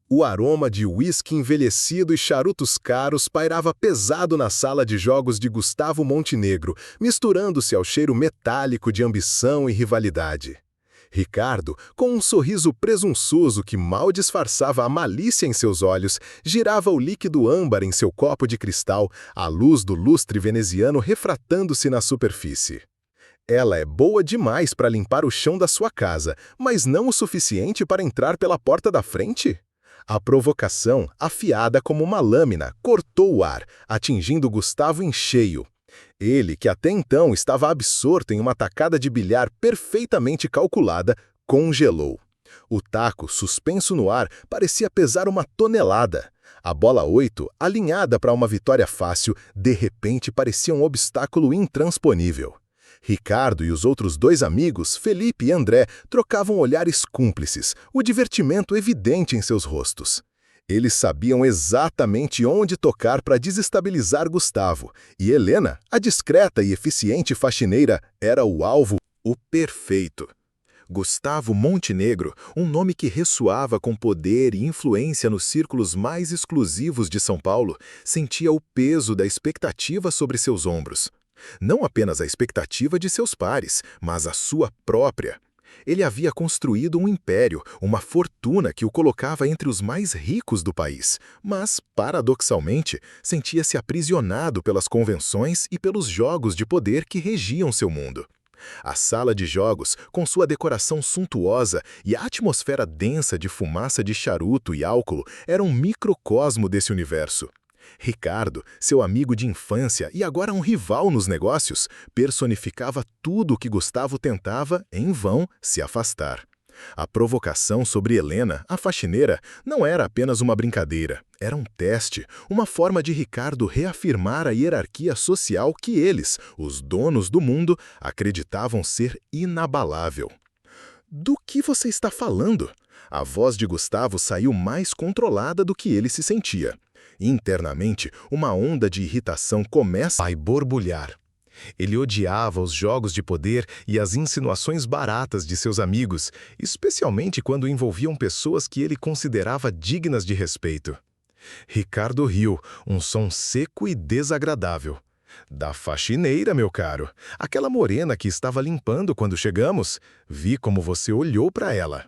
O aroma de uísque envelhecido e charutos caros pairava pesado na sala de jogos de Gustavo Montenegro, misturando-se ao cheiro metálico de ambição e rivalidade. Ricardo, com um sorriso presunçoso que mal disfarçava a malícia em seus olhos, girava o líquido âmbar em seu copo de cristal, à luz do lustre veneziano refratando-se na superfície. Ela é boa demais para limpar o chão da sua casa, mas não o suficiente para entrar pela porta da frente? A provocação, afiada como uma lâmina, cortou o ar, atingindo Gustavo em cheio. Ele, que até então estava absorto em uma tacada de bilhar perfeitamente calculada, congelou. O taco, suspenso no ar, parecia pesar uma tonelada. A bola 8, alinhada para uma vitória fácil, de repente parecia um obstáculo intransponível. Ricardo e os outros dois amigos, Felipe e André, trocavam olhares cúmplices, o divertimento evidente em seus rostos. Eles sabiam exatamente onde tocar para desestabilizar Gustavo, e Helena, a discreta e eficiente faxineira, era o alvo, o perfeito. Gustavo Montenegro, um nome que ressoava com poder e influência nos círculos mais exclusivos de São Paulo, sentia o peso da expectativa sobre seus ombros. Não apenas a expectativa de seus pares, mas a sua própria. Ele havia construído um império, uma fortuna que o colocava entre os mais ricos do país, mas, paradoxalmente, sentia-se aprisionado pelas convenções e pelos jogos de poder que regiam seu mundo. A sala de jogos, com sua decoração suntuosa e a atmosfera densa de fumaça de charuto e álcool, era um microcosmo desse universo. Ricardo, seu amigo de infância e agora um rival nos negócios, personificava tudo o que Gustavo tentava, em vão, se afastar. A provocação sobre Helena, a faxineira, não era apenas uma brincadeira, era um teste, uma forma de Ricardo reafirmar a hierarquia social que eles, os donos do mundo, acreditavam ser inabalável. Do que você está falando? A voz de Gustavo saiu mais controlada do que ele se sentia. Internamente, uma onda de irritação começa a borbulhar. Ele odiava os jogos de poder e as insinuações baratas de seus amigos, especialmente quando envolviam pessoas que ele considerava dignas de respeito. Ricardo riu, um som seco e desagradável. Da faxineira, meu caro. Aquela morena que estava limpando quando chegamos. Vi como você olhou para ela.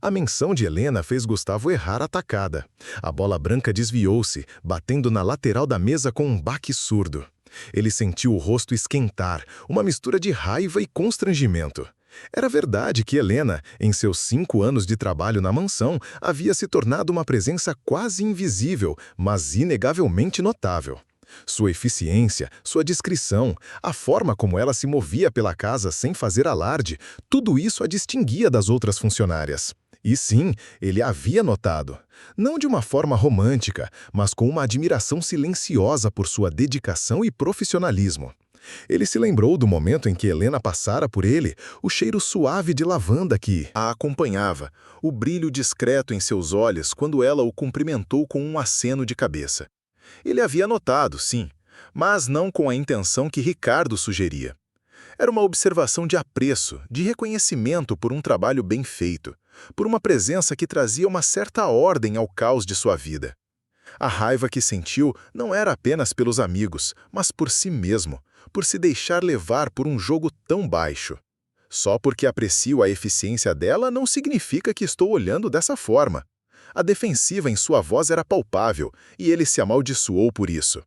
A menção de Helena fez Gustavo errar a tacada. A bola branca desviou-se, batendo na lateral da mesa com um baque surdo. Ele sentiu o rosto esquentar, uma mistura de raiva e constrangimento. Era verdade que Helena, em seus 5 anos de trabalho na mansão, havia se tornado uma presença quase invisível, mas inegavelmente notável. Sua eficiência, sua discrição, a forma como ela se movia pela casa sem fazer alarde, tudo isso a distinguia das outras funcionárias. E sim, ele a havia notado. Não de uma forma romântica, mas com uma admiração silenciosa por sua dedicação e profissionalismo. Ele se lembrou do momento em que Helena passara por ele, o cheiro suave de lavanda que a acompanhava, o brilho discreto em seus olhos quando ela o cumprimentou com um aceno de cabeça. Ele havia notado, sim, mas não com a intenção que Ricardo sugeria. Era uma observação de apreço, de reconhecimento por um trabalho bem feito, por uma presença que trazia uma certa ordem ao caos de sua vida. A raiva que sentiu não era apenas pelos amigos, mas por si mesmo, por se deixar levar por um jogo tão baixo. Só porque aprecio a eficiência dela não significa que estou olhando dessa forma. A defensiva em sua voz era palpável, e ele se amaldiçoou por isso.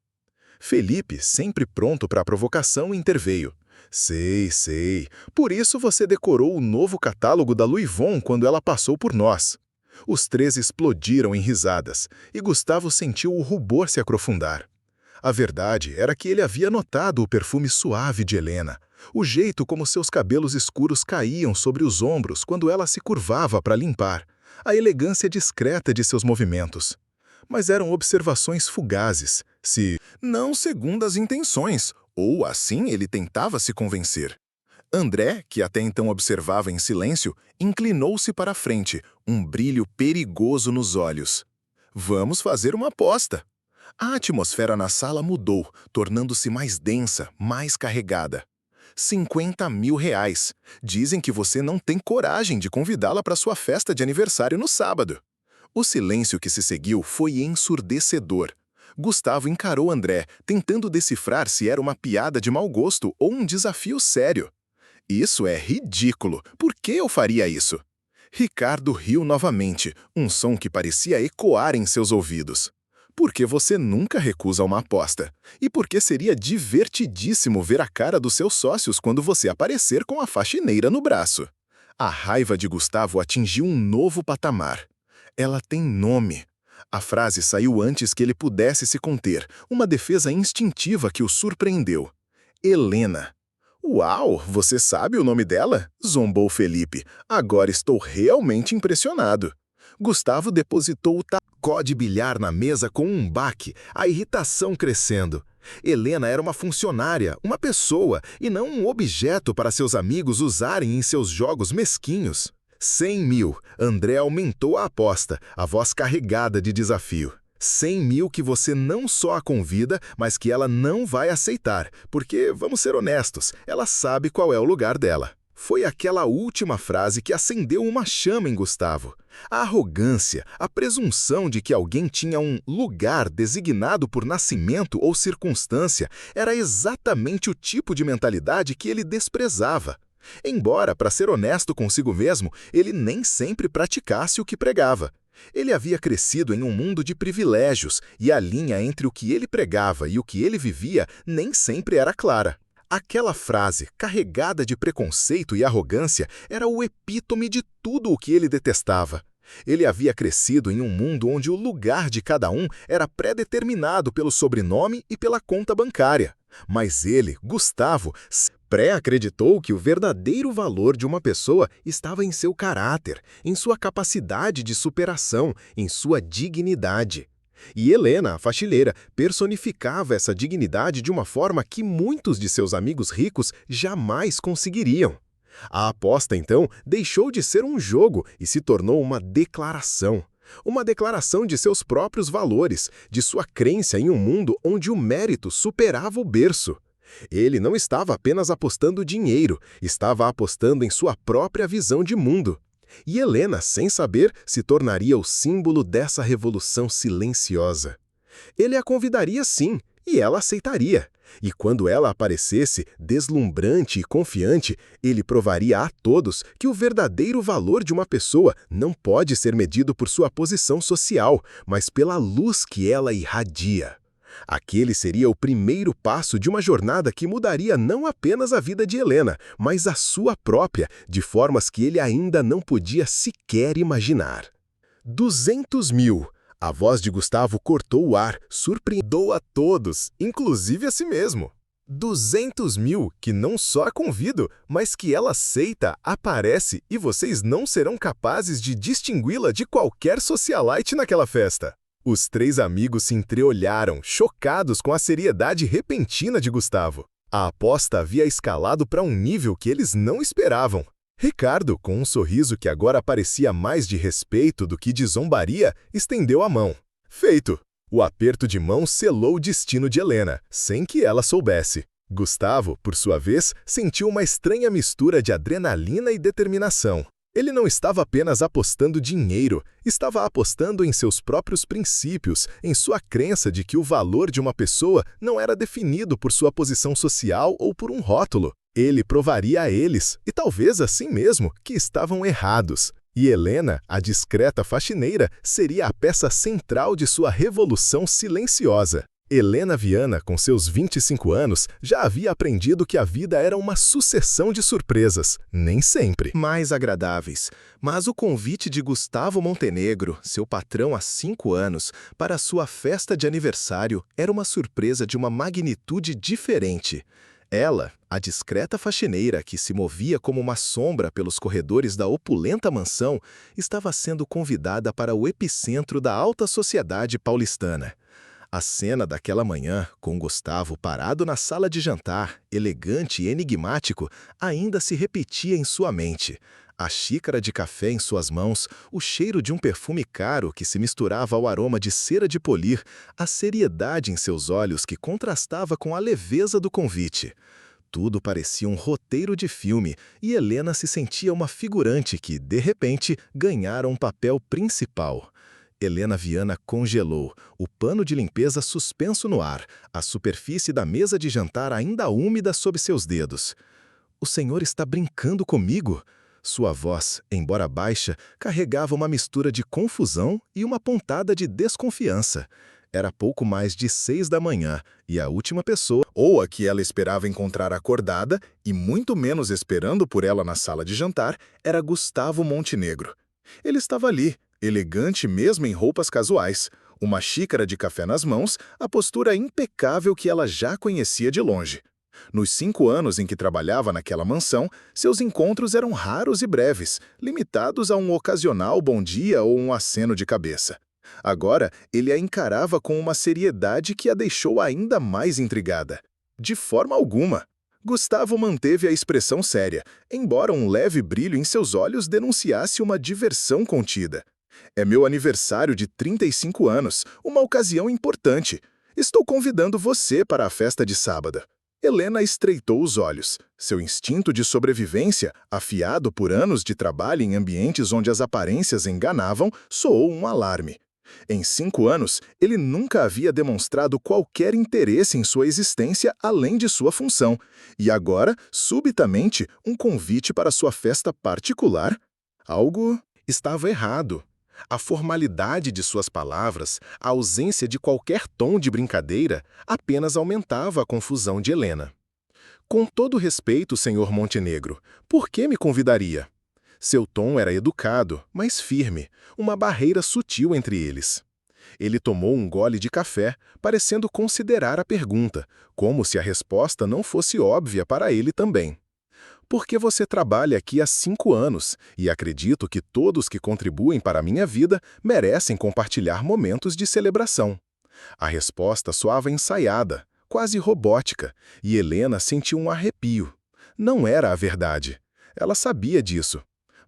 Felipe, sempre pronto para a provocação, interveio. Sei. Por isso você decorou o novo catálogo da Louis Vuitton quando ela passou por nós. Os três explodiram em risadas, e Gustavo sentiu o rubor se aprofundar. A verdade era que ele havia notado o perfume suave de Helena, o jeito como seus cabelos escuros caíam sobre os ombros quando ela se curvava para limpar, a elegância discreta de seus movimentos. Mas eram observações fugazes, se não segundo as intenções, ou assim ele tentava se convencer. André, que até então observava em silêncio, inclinou-se para a frente, um brilho perigoso nos olhos. Vamos fazer uma aposta. A atmosfera na sala mudou, tornando-se mais densa, mais carregada. 50 mil reais. Dizem que você não tem coragem de convidá-la para sua festa de aniversário no sábado. O silêncio que se seguiu foi ensurdecedor. Gustavo encarou André, tentando decifrar se era uma piada de mau gosto ou um desafio sério. Isso é ridículo. Por que eu faria isso? Ricardo riu novamente, um som que parecia ecoar em seus ouvidos. Porque você nunca recusa uma aposta. E porque seria divertidíssimo ver a cara dos seus sócios quando você aparecer com a faxineira no braço. A raiva de Gustavo atingiu um novo patamar. Ela tem nome. A frase saiu antes que ele pudesse se conter, uma defesa instintiva que o surpreendeu. Helena. Uau, você sabe o nome dela? Zombou Felipe. Agora estou realmente impressionado. Gustavo depositou o tacó de bilhar na mesa com um baque, a irritação crescendo. Helena era uma funcionária, uma pessoa, e não um objeto para seus amigos usarem em seus jogos mesquinhos. 100 mil. André aumentou a aposta, a voz carregada de desafio. 100 mil que você não só a convida, mas que ela não vai aceitar, porque, vamos ser honestos, ela sabe qual é o lugar dela. Foi aquela última frase que acendeu uma chama em Gustavo. A arrogância, a presunção de que alguém tinha um lugar designado por nascimento ou circunstância era exatamente o tipo de mentalidade que ele desprezava. Embora, para ser honesto consigo mesmo, ele nem sempre praticasse o que pregava. Ele havia crescido em um mundo de privilégios e a linha entre o que ele pregava e o que ele vivia nem sempre era clara. Aquela frase, carregada de preconceito e arrogância, era o epítome de tudo o que ele detestava. Ele havia crescido em um mundo onde o lugar de cada um era pré-determinado pelo sobrenome e pela conta bancária. Mas ele, Gustavo, pré-acreditou que o verdadeiro valor de uma pessoa estava em seu caráter, em sua capacidade de superação, em sua dignidade. E Helena, a faxineira, personificava essa dignidade de uma forma que muitos de seus amigos ricos jamais conseguiriam. A aposta, então, deixou de ser um jogo e se tornou uma declaração. Uma declaração de seus próprios valores, de sua crença em um mundo onde o mérito superava o berço. Ele não estava apenas apostando dinheiro, estava apostando em sua própria visão de mundo. E Helena, sem saber, se tornaria o símbolo dessa revolução silenciosa. Ele a convidaria sim, e ela aceitaria. E quando ela aparecesse, deslumbrante e confiante, ele provaria a todos que o verdadeiro valor de uma pessoa não pode ser medido por sua posição social, mas pela luz que ela irradia. Aquele seria o primeiro passo de uma jornada que mudaria não apenas a vida de Helena, mas a sua própria, de formas que ele ainda não podia sequer imaginar. 200 mil. A voz de Gustavo cortou o ar, surpreendeu a todos, inclusive a si mesmo. 200 mil que não só a convido, mas que ela aceita, aparece e vocês não serão capazes de distingui-la de qualquer socialite naquela festa. Os três amigos se entreolharam, chocados com a seriedade repentina de Gustavo. A aposta havia escalado para um nível que eles não esperavam. Ricardo, com um sorriso que agora parecia mais de respeito do que de zombaria, estendeu a mão. Feito! O aperto de mão selou o destino de Helena, sem que ela soubesse. Gustavo, por sua vez, sentiu uma estranha mistura de adrenalina e determinação. Ele não estava apenas apostando dinheiro, estava apostando em seus próprios princípios, em sua crença de que o valor de uma pessoa não era definido por sua posição social ou por um rótulo. Ele provaria a eles, e talvez assim mesmo, que estavam errados. E Helena, a discreta faxineira, seria a peça central de sua revolução silenciosa. Helena Viana, com seus 25 anos, já havia aprendido que a vida era uma sucessão de surpresas, nem sempre mais agradáveis. Mas o convite de Gustavo Montenegro, seu patrão há 5 anos, para sua festa de aniversário era uma surpresa de uma magnitude diferente. Ela, a discreta faxineira que se movia como uma sombra pelos corredores da opulenta mansão, estava sendo convidada para o epicentro da alta sociedade paulistana. A cena daquela manhã, com Gustavo parado na sala de jantar, elegante e enigmático, ainda se repetia em sua mente. A xícara de café em suas mãos, o cheiro de um perfume caro que se misturava ao aroma de cera de polir, a seriedade em seus olhos que contrastava com a leveza do convite. Tudo parecia um roteiro de filme e Helena se sentia uma figurante que, de repente, ganhara um papel principal. Helena Viana congelou, o pano de limpeza suspenso no ar, a superfície da mesa de jantar ainda úmida sob seus dedos. "O senhor está brincando comigo?" Sua voz, embora baixa, carregava uma mistura de confusão e uma pontada de desconfiança. Era pouco mais de 6 da manhã, e a última pessoa, ou a que ela esperava encontrar acordada, e muito menos esperando por ela na sala de jantar, era Gustavo Montenegro. Ele estava ali, elegante mesmo em roupas casuais, uma xícara de café nas mãos, a postura impecável que ela já conhecia de longe. Nos 5 anos em que trabalhava naquela mansão, seus encontros eram raros e breves, limitados a um ocasional bom dia ou um aceno de cabeça. Agora, ele a encarava com uma seriedade que a deixou ainda mais intrigada. De forma alguma. Gustavo manteve a expressão séria, embora um leve brilho em seus olhos denunciasse uma diversão contida. "É meu aniversário de 35 anos, uma ocasião importante. Estou convidando você para a festa de sábado." Helena estreitou os olhos. Seu instinto de sobrevivência, afiado por anos de trabalho em ambientes onde as aparências enganavam, soou um alarme. Em 5 anos, ele nunca havia demonstrado qualquer interesse em sua existência além de sua função. E agora, subitamente, um convite para sua festa particular? Algo estava errado. A formalidade de suas palavras, a ausência de qualquer tom de brincadeira, apenas aumentava a confusão de Helena. "Com todo respeito, senhor Montenegro, por que me convidaria?" Seu tom era educado, mas firme, uma barreira sutil entre eles. Ele tomou um gole de café, parecendo considerar a pergunta, como se a resposta não fosse óbvia para ele também. "Porque você trabalha aqui há 5 anos, e acredito que todos que contribuem para a minha vida merecem compartilhar momentos de celebração." A resposta soava ensaiada, quase robótica, e Helena sentiu um arrepio. Não era a verdade. Ela sabia disso.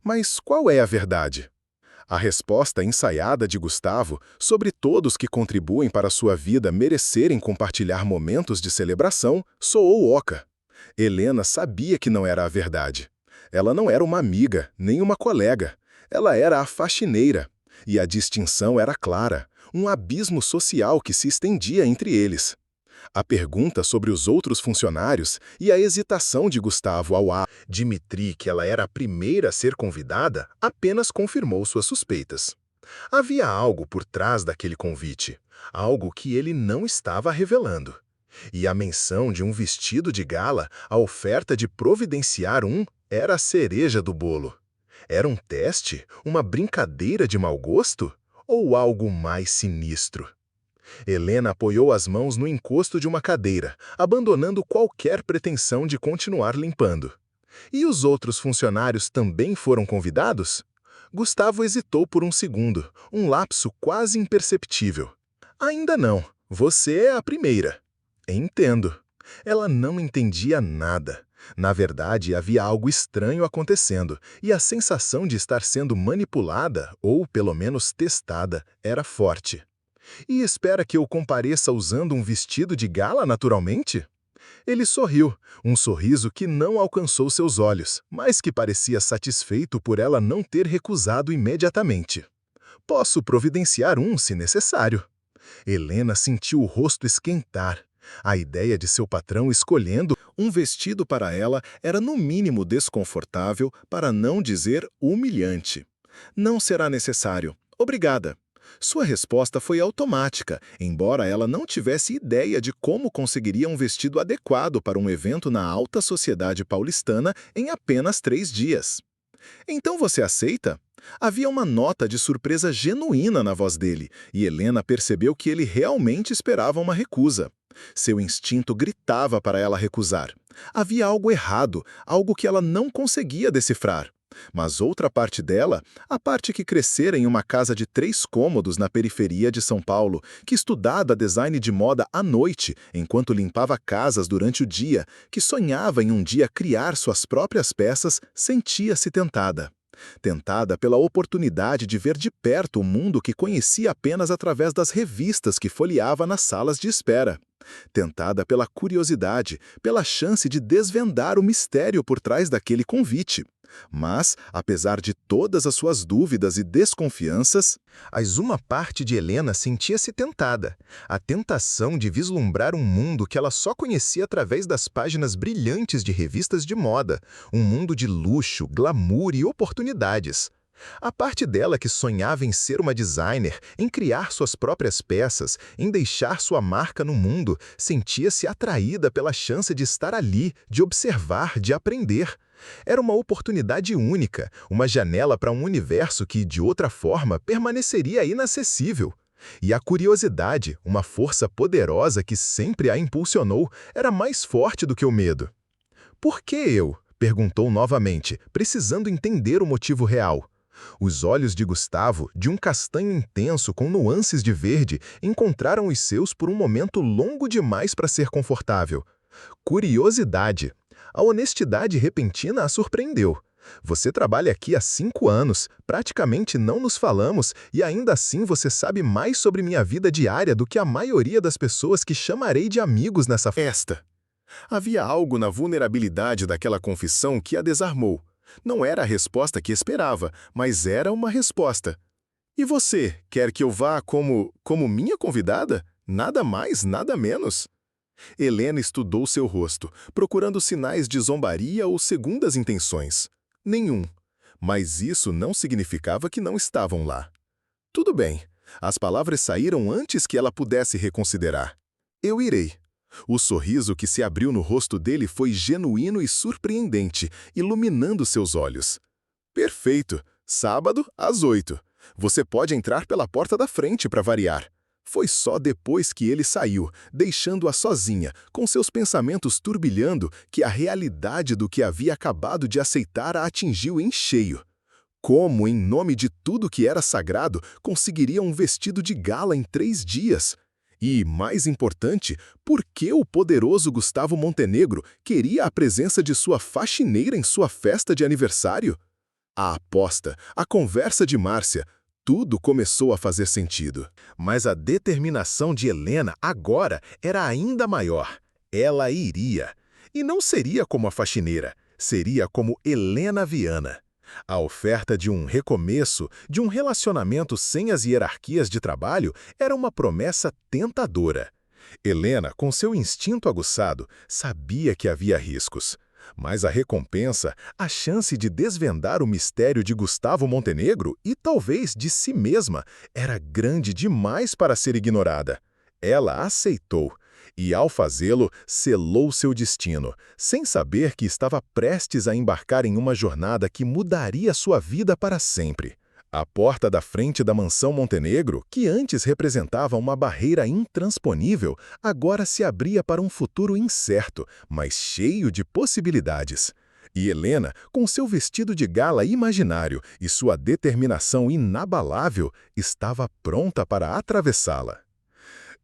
Mas qual é a verdade? A resposta ensaiada de Gustavo sobre todos que contribuem para sua vida merecerem compartilhar momentos de celebração soou oca. Helena sabia que não era a verdade. Ela não era uma amiga, nem uma colega. Ela era a faxineira. E a distinção era clara, um abismo social que se estendia entre eles. A pergunta sobre os outros funcionários e a hesitação de Gustavo ao admitir que ela era a primeira a ser convidada apenas confirmou suas suspeitas. Havia algo por trás daquele convite, algo que ele não estava revelando. E a menção de um vestido de gala, a oferta de providenciar um, era a cereja do bolo. Era um teste? Uma brincadeira de mau gosto? Ou algo mais sinistro? Helena apoiou as mãos no encosto de uma cadeira, abandonando qualquer pretensão de continuar limpando. E os outros funcionários também foram convidados? Gustavo hesitou por um segundo, um lapso quase imperceptível. "Ainda não. Você é a primeira." "Entendo." Ela não entendia nada. Na verdade, havia algo estranho acontecendo, e a sensação de estar sendo manipulada, ou pelo menos testada, era forte. "E espera que eu compareça usando um vestido de gala naturalmente?" Ele sorriu, um sorriso que não alcançou seus olhos, mas que parecia satisfeito por ela não ter recusado imediatamente. "Posso providenciar um, se necessário." Helena sentiu o rosto esquentar. A ideia de seu patrão escolhendo um vestido para ela era no mínimo desconfortável, para não dizer humilhante. "Não será necessário. Obrigada." Sua resposta foi automática, embora ela não tivesse ideia de como conseguiria um vestido adequado para um evento na alta sociedade paulistana em apenas 3 dias. "Então você aceita?" Havia uma nota de surpresa genuína na voz dele, e Helena percebeu que ele realmente esperava uma recusa. Seu instinto gritava para ela recusar. Havia algo errado, algo que ela não conseguia decifrar. Mas outra parte dela, a parte que crescera em uma casa de 3 cômodos na periferia de São Paulo, que estudava design de moda à noite, enquanto limpava casas durante o dia, que sonhava em um dia criar suas próprias peças, sentia-se tentada. Tentada pela oportunidade de ver de perto o mundo que conhecia apenas através das revistas que folheava nas salas de espera. Tentada pela curiosidade, pela chance de desvendar o mistério por trás daquele convite. Mas, apesar de todas as suas dúvidas e desconfianças, uma parte de Helena sentia-se tentada. A tentação de vislumbrar um mundo que ela só conhecia através das páginas brilhantes de revistas de moda. Um mundo de luxo, glamour e oportunidades. A parte dela que sonhava em ser uma designer, em criar suas próprias peças, em deixar sua marca no mundo, sentia-se atraída pela chance de estar ali, de observar, de aprender. Era uma oportunidade única, uma janela para um universo que, de outra forma, permaneceria inacessível. E a curiosidade, uma força poderosa que sempre a impulsionou, era mais forte do que o medo. "Por que eu?", perguntou novamente, precisando entender o motivo real. Os olhos de Gustavo, de um castanho intenso com nuances de verde, encontraram os seus por um momento longo demais para ser confortável. Curiosidade. A honestidade repentina a surpreendeu. "Você trabalha aqui há 5 anos, praticamente não nos falamos, e ainda assim você sabe mais sobre minha vida diária do que a maioria das pessoas que chamarei de amigos nessa festa." Havia algo na vulnerabilidade daquela confissão que a desarmou. Não era a resposta que esperava, mas era uma resposta. "E você, quer que eu vá como minha convidada? Nada mais, nada menos." Helena estudou seu rosto, procurando sinais de zombaria ou segundas intenções. Nenhum. Mas isso não significava que não estavam lá. "Tudo bem." As palavras saíram antes que ela pudesse reconsiderar. "Eu irei." O sorriso que se abriu no rosto dele foi genuíno e surpreendente, iluminando seus olhos. "Perfeito. Sábado, às 8. Você pode entrar pela porta da frente para variar." Foi só depois que ele saiu, deixando-a sozinha, com seus pensamentos turbilhando, que a realidade do que havia acabado de aceitar a atingiu em cheio. Como, em nome de tudo que era sagrado, conseguiria um vestido de gala em 3 dias? E, mais importante, por que o poderoso Gustavo Montenegro queria a presença de sua faxineira em sua festa de aniversário? A aposta, a conversa de Márcia, tudo começou a fazer sentido. Mas a determinação de Helena agora era ainda maior. Ela iria. E não seria como a faxineira, seria como Helena Viana. A oferta de um recomeço, de um relacionamento sem as hierarquias de trabalho, era uma promessa tentadora. Helena, com seu instinto aguçado, sabia que havia riscos. Mas a recompensa, a chance de desvendar o mistério de Gustavo Montenegro e talvez de si mesma, era grande demais para ser ignorada. Ela aceitou. E, ao fazê-lo, selou seu destino, sem saber que estava prestes a embarcar em uma jornada que mudaria sua vida para sempre. A porta da frente da mansão Montenegro, que antes representava uma barreira intransponível, agora se abria para um futuro incerto, mas cheio de possibilidades. E Helena, com seu vestido de gala imaginário e sua determinação inabalável, estava pronta para atravessá-la.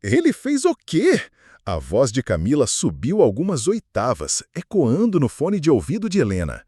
"Ele fez o quê?" A voz de Camila subiu algumas oitavas, ecoando no fone de ouvido de Helena.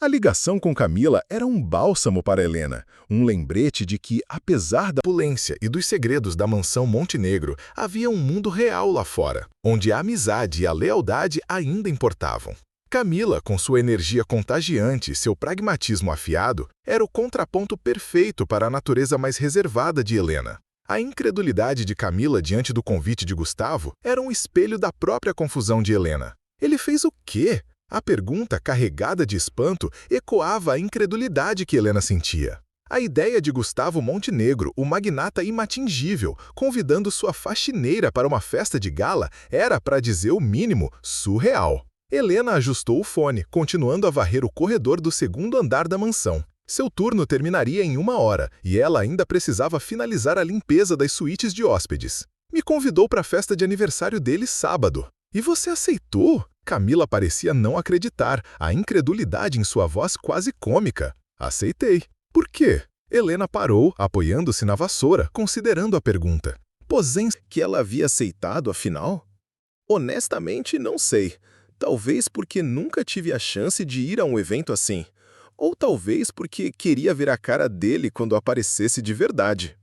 A ligação com Camila era um bálsamo para Helena, um lembrete de que, apesar da opulência e dos segredos da mansão Montenegro, havia um mundo real lá fora, onde a amizade e a lealdade ainda importavam. Camila, com sua energia contagiante e seu pragmatismo afiado, era o contraponto perfeito para a natureza mais reservada de Helena. A incredulidade de Camila diante do convite de Gustavo era um espelho da própria confusão de Helena. Ele fez o quê? A pergunta, carregada de espanto, ecoava a incredulidade que Helena sentia. A ideia de Gustavo Montenegro, o magnata inatingível, convidando sua faxineira para uma festa de gala, era, para dizer o mínimo, surreal. Helena ajustou o fone, continuando a varrer o corredor do segundo andar da mansão. Seu turno terminaria em 1 hora, e ela ainda precisava finalizar a limpeza das suítes de hóspedes. "Me convidou para a festa de aniversário dele sábado." "E você aceitou?" Camila parecia não acreditar, a incredulidade em sua voz quase cômica. "Aceitei." "Por quê?" Helena parou, apoiando-se na vassoura, considerando a pergunta. Posens que ela havia aceitado, afinal? "Honestamente, não sei. Talvez porque nunca tive a chance de ir a um evento assim. Ou talvez porque queria ver a cara dele quando aparecesse de verdade."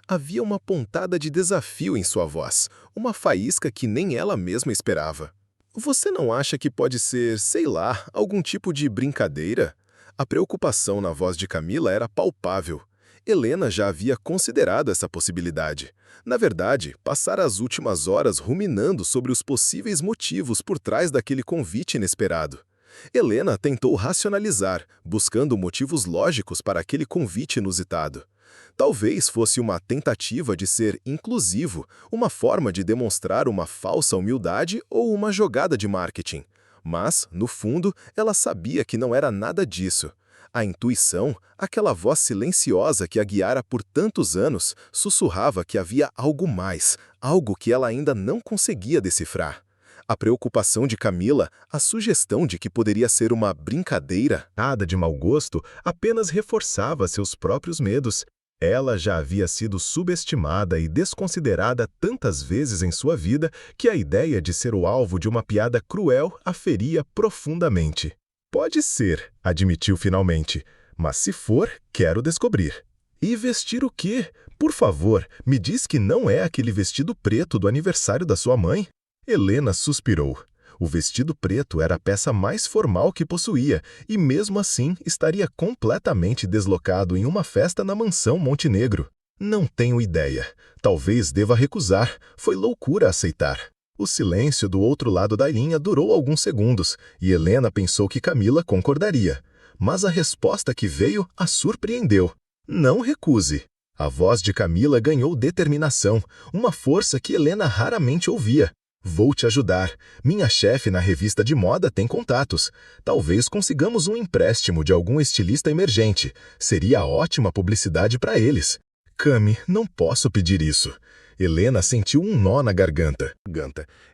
Havia uma pontada de desafio em sua voz, uma faísca que nem ela mesma esperava. "Você não acha que pode ser, sei lá, algum tipo de brincadeira?" A preocupação na voz de Camila era palpável. Helena já havia considerado essa possibilidade. Na verdade, passara as últimas horas ruminando sobre os possíveis motivos por trás daquele convite inesperado. Helena tentou racionalizar, buscando motivos lógicos para aquele convite inusitado. Talvez fosse uma tentativa de ser inclusivo, uma forma de demonstrar uma falsa humildade ou uma jogada de marketing. Mas, no fundo, ela sabia que não era nada disso. A intuição, aquela voz silenciosa que a guiara por tantos anos, sussurrava que havia algo mais, algo que ela ainda não conseguia decifrar. A preocupação de Camila, a sugestão de que poderia ser uma brincadeira, nada de mau gosto, apenas reforçava seus próprios medos. Ela já havia sido subestimada e desconsiderada tantas vezes em sua vida que a ideia de ser o alvo de uma piada cruel a feria profundamente. Pode ser, admitiu finalmente, mas se for, quero descobrir. E vestir o quê? Por favor, me diz que não é aquele vestido preto do aniversário da sua mãe? Helena suspirou. O vestido preto era a peça mais formal que possuía, e mesmo assim estaria completamente deslocado em uma festa na mansão Montenegro. Não tenho ideia. Talvez deva recusar. Foi loucura aceitar. O silêncio do outro lado da linha durou alguns segundos, e Helena pensou que Camila concordaria. Mas a resposta que veio a surpreendeu. Não recuse. A voz de Camila ganhou determinação, uma força que Helena raramente ouvia. Vou te ajudar. Minha chefe na revista de moda tem contatos. Talvez consigamos um empréstimo de algum estilista emergente. Seria ótima publicidade para eles. Cami, não posso pedir isso. Helena sentiu um nó na garganta.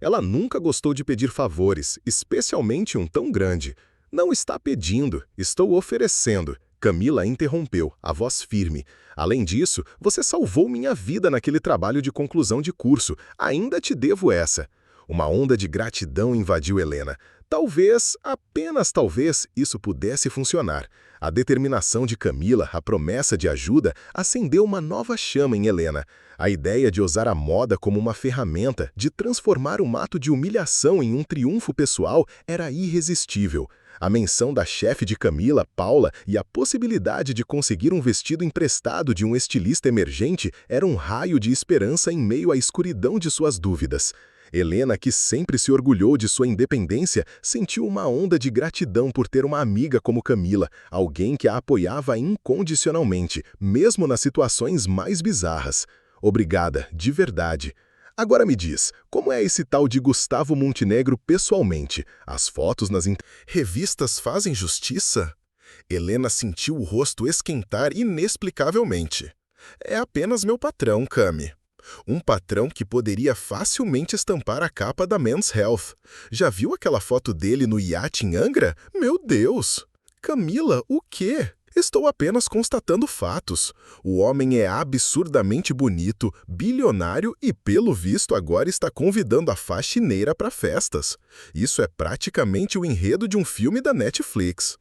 Ela nunca gostou de pedir favores, especialmente um tão grande. Não está pedindo, estou oferecendo. Camila interrompeu, a voz firme. Além disso, você salvou minha vida naquele trabalho de conclusão de curso. Ainda te devo essa. Uma onda de gratidão invadiu Helena. Talvez, apenas talvez, isso pudesse funcionar. A determinação de Camila, a promessa de ajuda, acendeu uma nova chama em Helena. A ideia de usar a moda como uma ferramenta, de transformar um ato de humilhação em um triunfo pessoal, era irresistível. A menção da chefe de Camila, Paula, e a possibilidade de conseguir um vestido emprestado de um estilista emergente era um raio de esperança em meio à escuridão de suas dúvidas. Helena, que sempre se orgulhou de sua independência, sentiu uma onda de gratidão por ter uma amiga como Camila, alguém que a apoiava incondicionalmente, mesmo nas situações mais bizarras. Obrigada, de verdade. Agora me diz, como é esse tal de Gustavo Montenegro pessoalmente? As fotos nas revistas fazem justiça? Helena sentiu o rosto esquentar inexplicavelmente. É apenas meu patrão, Cami. Um patrão que poderia facilmente estampar a capa da Men's Health. Já viu aquela foto dele no iate em Angra? Meu Deus! Camila, o quê? Estou apenas constatando fatos. O homem é absurdamente bonito, bilionário e, pelo visto, agora está convidando a faxineira para festas. Isso é praticamente o enredo de um filme da Netflix.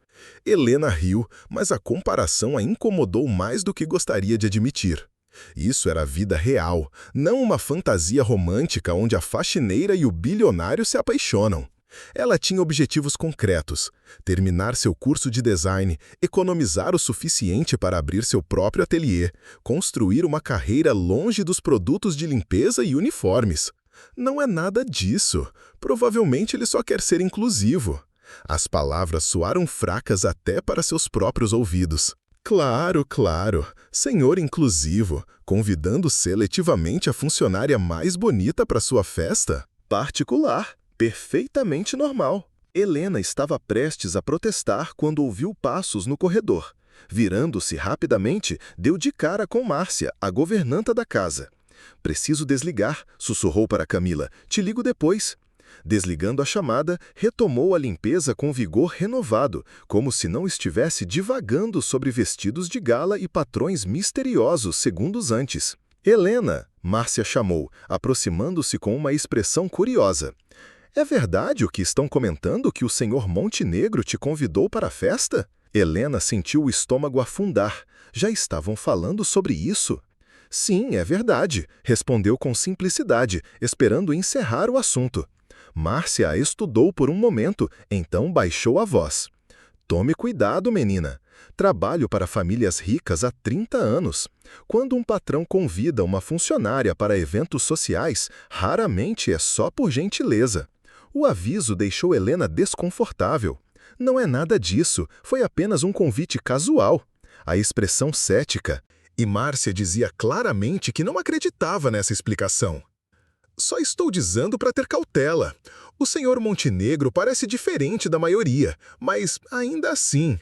Helena riu, mas a comparação a incomodou mais do que gostaria de admitir. Isso era a vida real, não uma fantasia romântica onde a faxineira e o bilionário se apaixonam. Ela tinha objetivos concretos: terminar seu curso de design, economizar o suficiente para abrir seu próprio ateliê, construir uma carreira longe dos produtos de limpeza e uniformes. Não é nada disso. Provavelmente ele só quer ser inclusivo. As palavras soaram fracas até para seus próprios ouvidos. Claro, claro. Senhor inclusivo, convidando seletivamente a funcionária mais bonita para sua festa? Particular. Perfeitamente normal. Helena estava prestes a protestar quando ouviu passos no corredor. Virando-se rapidamente, deu de cara com Márcia, a governanta da casa. Preciso desligar, sussurrou para Camila. Te ligo depois. Desligando a chamada, retomou a limpeza com vigor renovado, como se não estivesse divagando sobre vestidos de gala e patrões misteriosos segundos antes. Helena, Márcia chamou, aproximando-se com uma expressão curiosa. É verdade o que estão comentando que o senhor Montenegro te convidou para a festa? Helena sentiu o estômago afundar. Já estavam falando sobre isso? Sim, é verdade, respondeu com simplicidade, esperando encerrar o assunto. Márcia a estudou por um momento, então baixou a voz. Tome cuidado, menina. Trabalho para famílias ricas há 30 anos. Quando um patrão convida uma funcionária para eventos sociais, raramente é só por gentileza. O aviso deixou Helena desconfortável. Não é nada disso, foi apenas um convite casual. A expressão cética. E Márcia dizia claramente que não acreditava nessa explicação. Só estou dizendo para ter cautela. O senhor Montenegro parece diferente da maioria, mas ainda assim.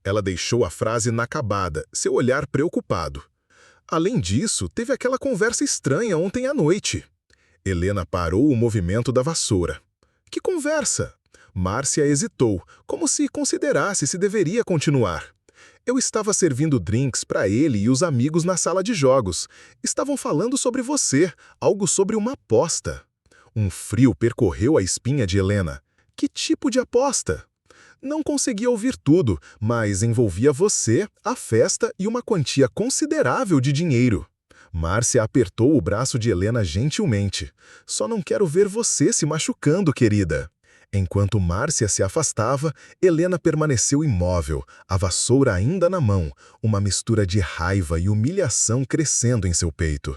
Ela deixou a frase inacabada, seu olhar preocupado. Além disso, teve aquela conversa estranha ontem à noite. Helena parou o movimento da vassoura. Que conversa? Márcia hesitou, como se considerasse se deveria continuar. Eu estava servindo drinks para ele e os amigos na sala de jogos. Estavam falando sobre você, algo sobre uma aposta. Um frio percorreu a espinha de Helena. Que tipo de aposta? Não conseguia ouvir tudo, mas envolvia você, a festa e uma quantia considerável de dinheiro. Márcia apertou o braço de Helena gentilmente. Só não quero ver você se machucando, querida. Enquanto Márcia se afastava, Helena permaneceu imóvel, a vassoura ainda na mão, uma mistura de raiva e humilhação crescendo em seu peito.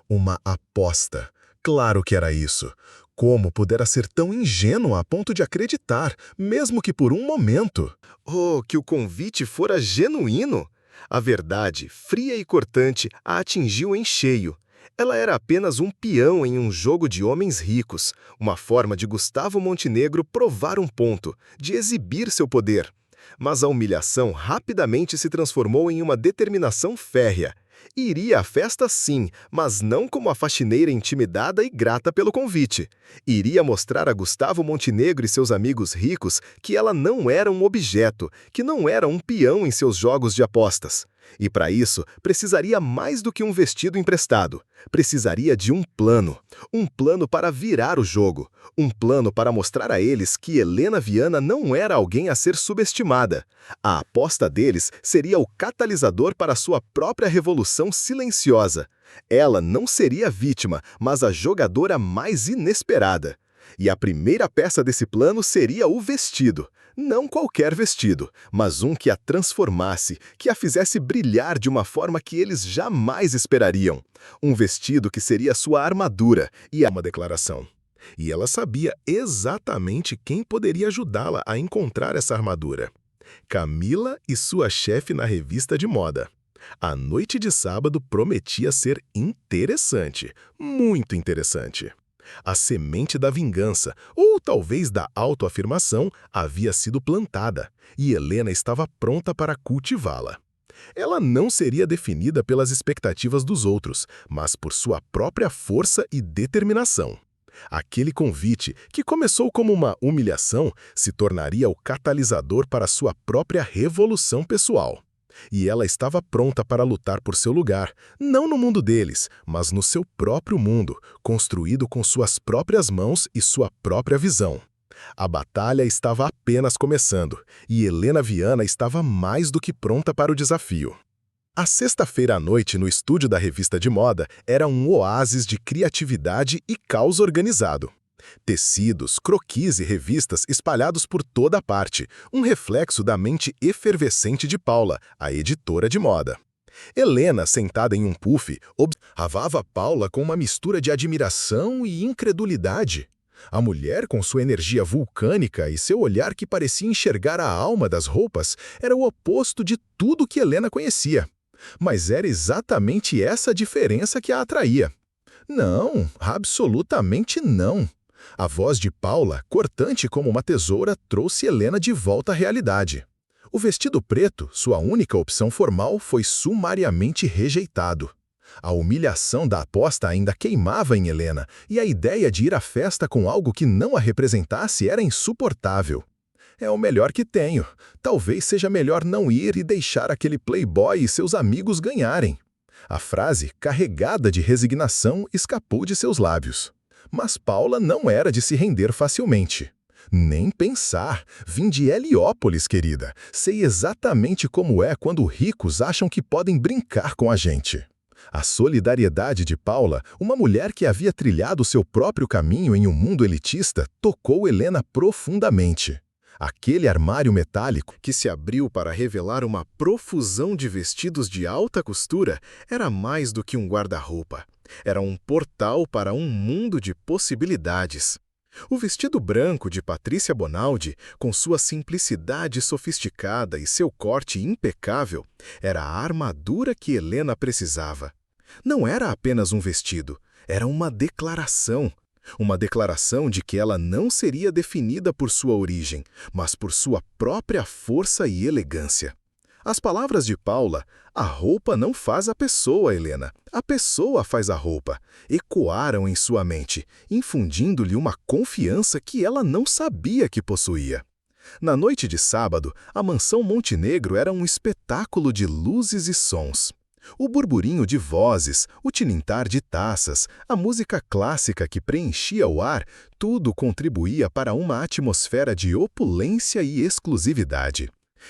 Uma aposta. Claro que era isso. Como pudera ser tão ingênua a ponto de acreditar, mesmo que por um momento? Oh, que o convite fora genuíno! A verdade, fria e cortante, a atingiu em cheio. Ela era apenas um peão em um jogo de homens ricos, uma forma de Gustavo Montenegro provar um ponto, de exibir seu poder. Mas a humilhação rapidamente se transformou em uma determinação férrea. Iria à festa sim, mas não como a faxineira intimidada e grata pelo convite. Iria mostrar a Gustavo Montenegro e seus amigos ricos que ela não era um objeto, que não era um peão em seus jogos de apostas. E para isso, precisaria mais do que um vestido emprestado. Precisaria de um plano para virar o jogo, um plano para mostrar a eles que Helena Viana não era alguém a ser subestimada. A aposta deles seria o catalisador para sua própria revolução silenciosa. Ela não seria a vítima, mas a jogadora mais inesperada. E a primeira peça desse plano seria o vestido. Não qualquer vestido, mas um que a transformasse, que a fizesse brilhar de uma forma que eles jamais esperariam. Um vestido que seria sua armadura e uma declaração. E ela sabia exatamente quem poderia ajudá-la a encontrar essa armadura. Camila e sua chefe na revista de moda. A noite de sábado prometia ser interessante, muito interessante. A semente da vingança, ou talvez da autoafirmação, havia sido plantada, e Helena estava pronta para cultivá-la. Ela não seria definida pelas expectativas dos outros, mas por sua própria força e determinação. Aquele convite, que começou como uma humilhação, se tornaria o catalisador para sua própria revolução pessoal. E ela estava pronta para lutar por seu lugar, não no mundo deles, mas no seu próprio mundo, construído com suas próprias mãos e sua própria visão. A batalha estava apenas começando, e Helena Viana estava mais do que pronta para o desafio. A sexta-feira à noite no estúdio da revista de moda era um oásis de criatividade e caos organizado. Tecidos, croquis e revistas espalhados por toda parte, um reflexo da mente efervescente de Paula, a editora de moda. Helena, sentada em um puff, observava Paula com uma mistura de admiração e incredulidade. A mulher, com sua energia vulcânica e seu olhar que parecia enxergar a alma das roupas, era o oposto de tudo que Helena conhecia. Mas era exatamente essa diferença que a atraía. Não, absolutamente não. A voz de Paula, cortante como uma tesoura, trouxe Helena de volta à realidade. O vestido preto, sua única opção formal, foi sumariamente rejeitado. A humilhação da aposta ainda queimava em Helena, e a ideia de ir à festa com algo que não a representasse era insuportável. É o melhor que tenho. Talvez seja melhor não ir e deixar aquele playboy e seus amigos ganharem. A frase, carregada de resignação, escapou de seus lábios. Mas Paula não era de se render facilmente. Nem pensar. Vim de Heliópolis, querida. Sei exatamente como é quando ricos acham que podem brincar com a gente. A solidariedade de Paula, uma mulher que havia trilhado seu próprio caminho em um mundo elitista, tocou Helena profundamente. Aquele armário metálico, que se abriu para revelar uma profusão de vestidos de alta costura, era mais do que um guarda-roupa. Era um portal para um mundo de possibilidades. O vestido branco de Patrícia Bonaldi, com sua simplicidade sofisticada e seu corte impecável, era a armadura que Helena precisava. Não era apenas um vestido, era uma declaração. Uma declaração de que ela não seria definida por sua origem, mas por sua própria força e elegância. As palavras de Paula, "A roupa não faz a pessoa, Helena, a pessoa faz a roupa", ecoaram em sua mente, infundindo-lhe uma confiança que ela não sabia que possuía. Na noite de sábado, a mansão Montenegro era um espetáculo de luzes e sons. O burburinho de vozes, o tilintar de taças, a música clássica que preenchia o ar, tudo contribuía para uma atmosfera de opulência e exclusividade.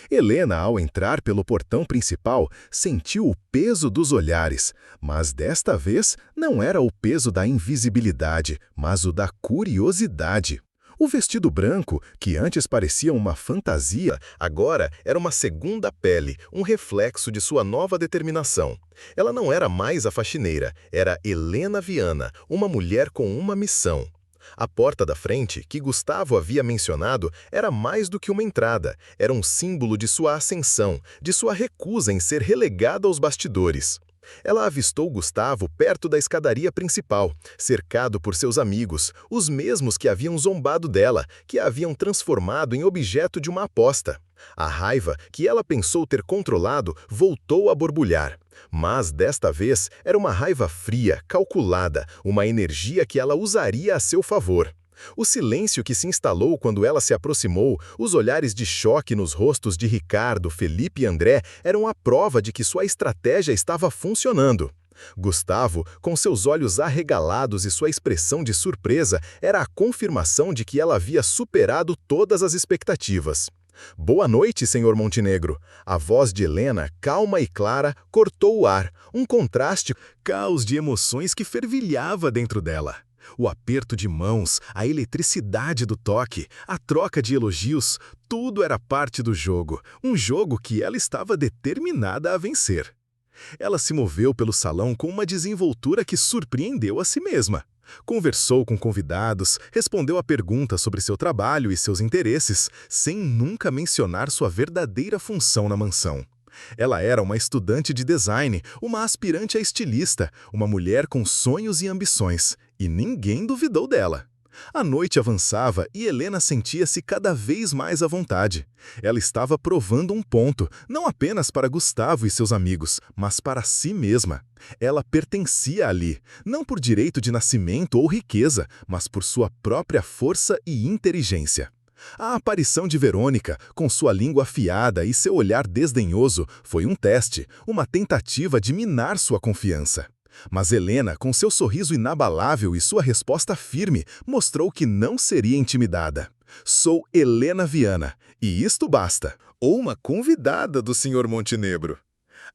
Helena, ao entrar pelo portão principal, sentiu o peso dos olhares, mas desta vez não era o peso da invisibilidade, mas o da curiosidade. O vestido branco, que antes parecia uma fantasia, agora era uma segunda pele, um reflexo de sua nova determinação. Ela não era mais a faxineira, era Helena Viana, uma mulher com uma missão. A porta da frente, que Gustavo havia mencionado, era mais do que uma entrada, era um símbolo de sua ascensão, de sua recusa em ser relegada aos bastidores. Ela avistou Gustavo perto da escadaria principal, cercado por seus amigos, os mesmos que haviam zombado dela, que a haviam transformado em objeto de uma aposta. A raiva, que ela pensou ter controlado, voltou a borbulhar. Mas, desta vez, era uma raiva fria, calculada, uma energia que ela usaria a seu favor. O silêncio que se instalou quando ela se aproximou, os olhares de choque nos rostos de Ricardo, Felipe e André eram a prova de que sua estratégia estava funcionando. Gustavo, com seus olhos arregalados e sua expressão de surpresa, era a confirmação de que ela havia superado todas as expectativas. "Boa noite, senhor Montenegro." A voz de Helena, calma e clara, cortou o ar, um contraste, caos de emoções que fervilhava dentro dela. O aperto de mãos, a eletricidade do toque, a troca de elogios, tudo era parte do jogo, um jogo que ela estava determinada a vencer. Ela se moveu pelo salão com uma desenvoltura que surpreendeu a si mesma. Conversou com convidados, respondeu a perguntas sobre seu trabalho e seus interesses, sem nunca mencionar sua verdadeira função na mansão. Ela era uma estudante de design, uma aspirante a estilista, uma mulher com sonhos e ambições, e ninguém duvidou dela. A noite avançava e Helena sentia-se cada vez mais à vontade. Ela estava provando um ponto, não apenas para Gustavo e seus amigos, mas para si mesma. Ela pertencia ali, não por direito de nascimento ou riqueza, mas por sua própria força e inteligência. A aparição de Verônica, com sua língua afiada e seu olhar desdenhoso, foi um teste, uma tentativa de minar sua confiança. Mas Helena, com seu sorriso inabalável e sua resposta firme, mostrou que não seria intimidada. "Sou Helena Viana, e isto basta." Ou uma convidada do Sr. Montenegro.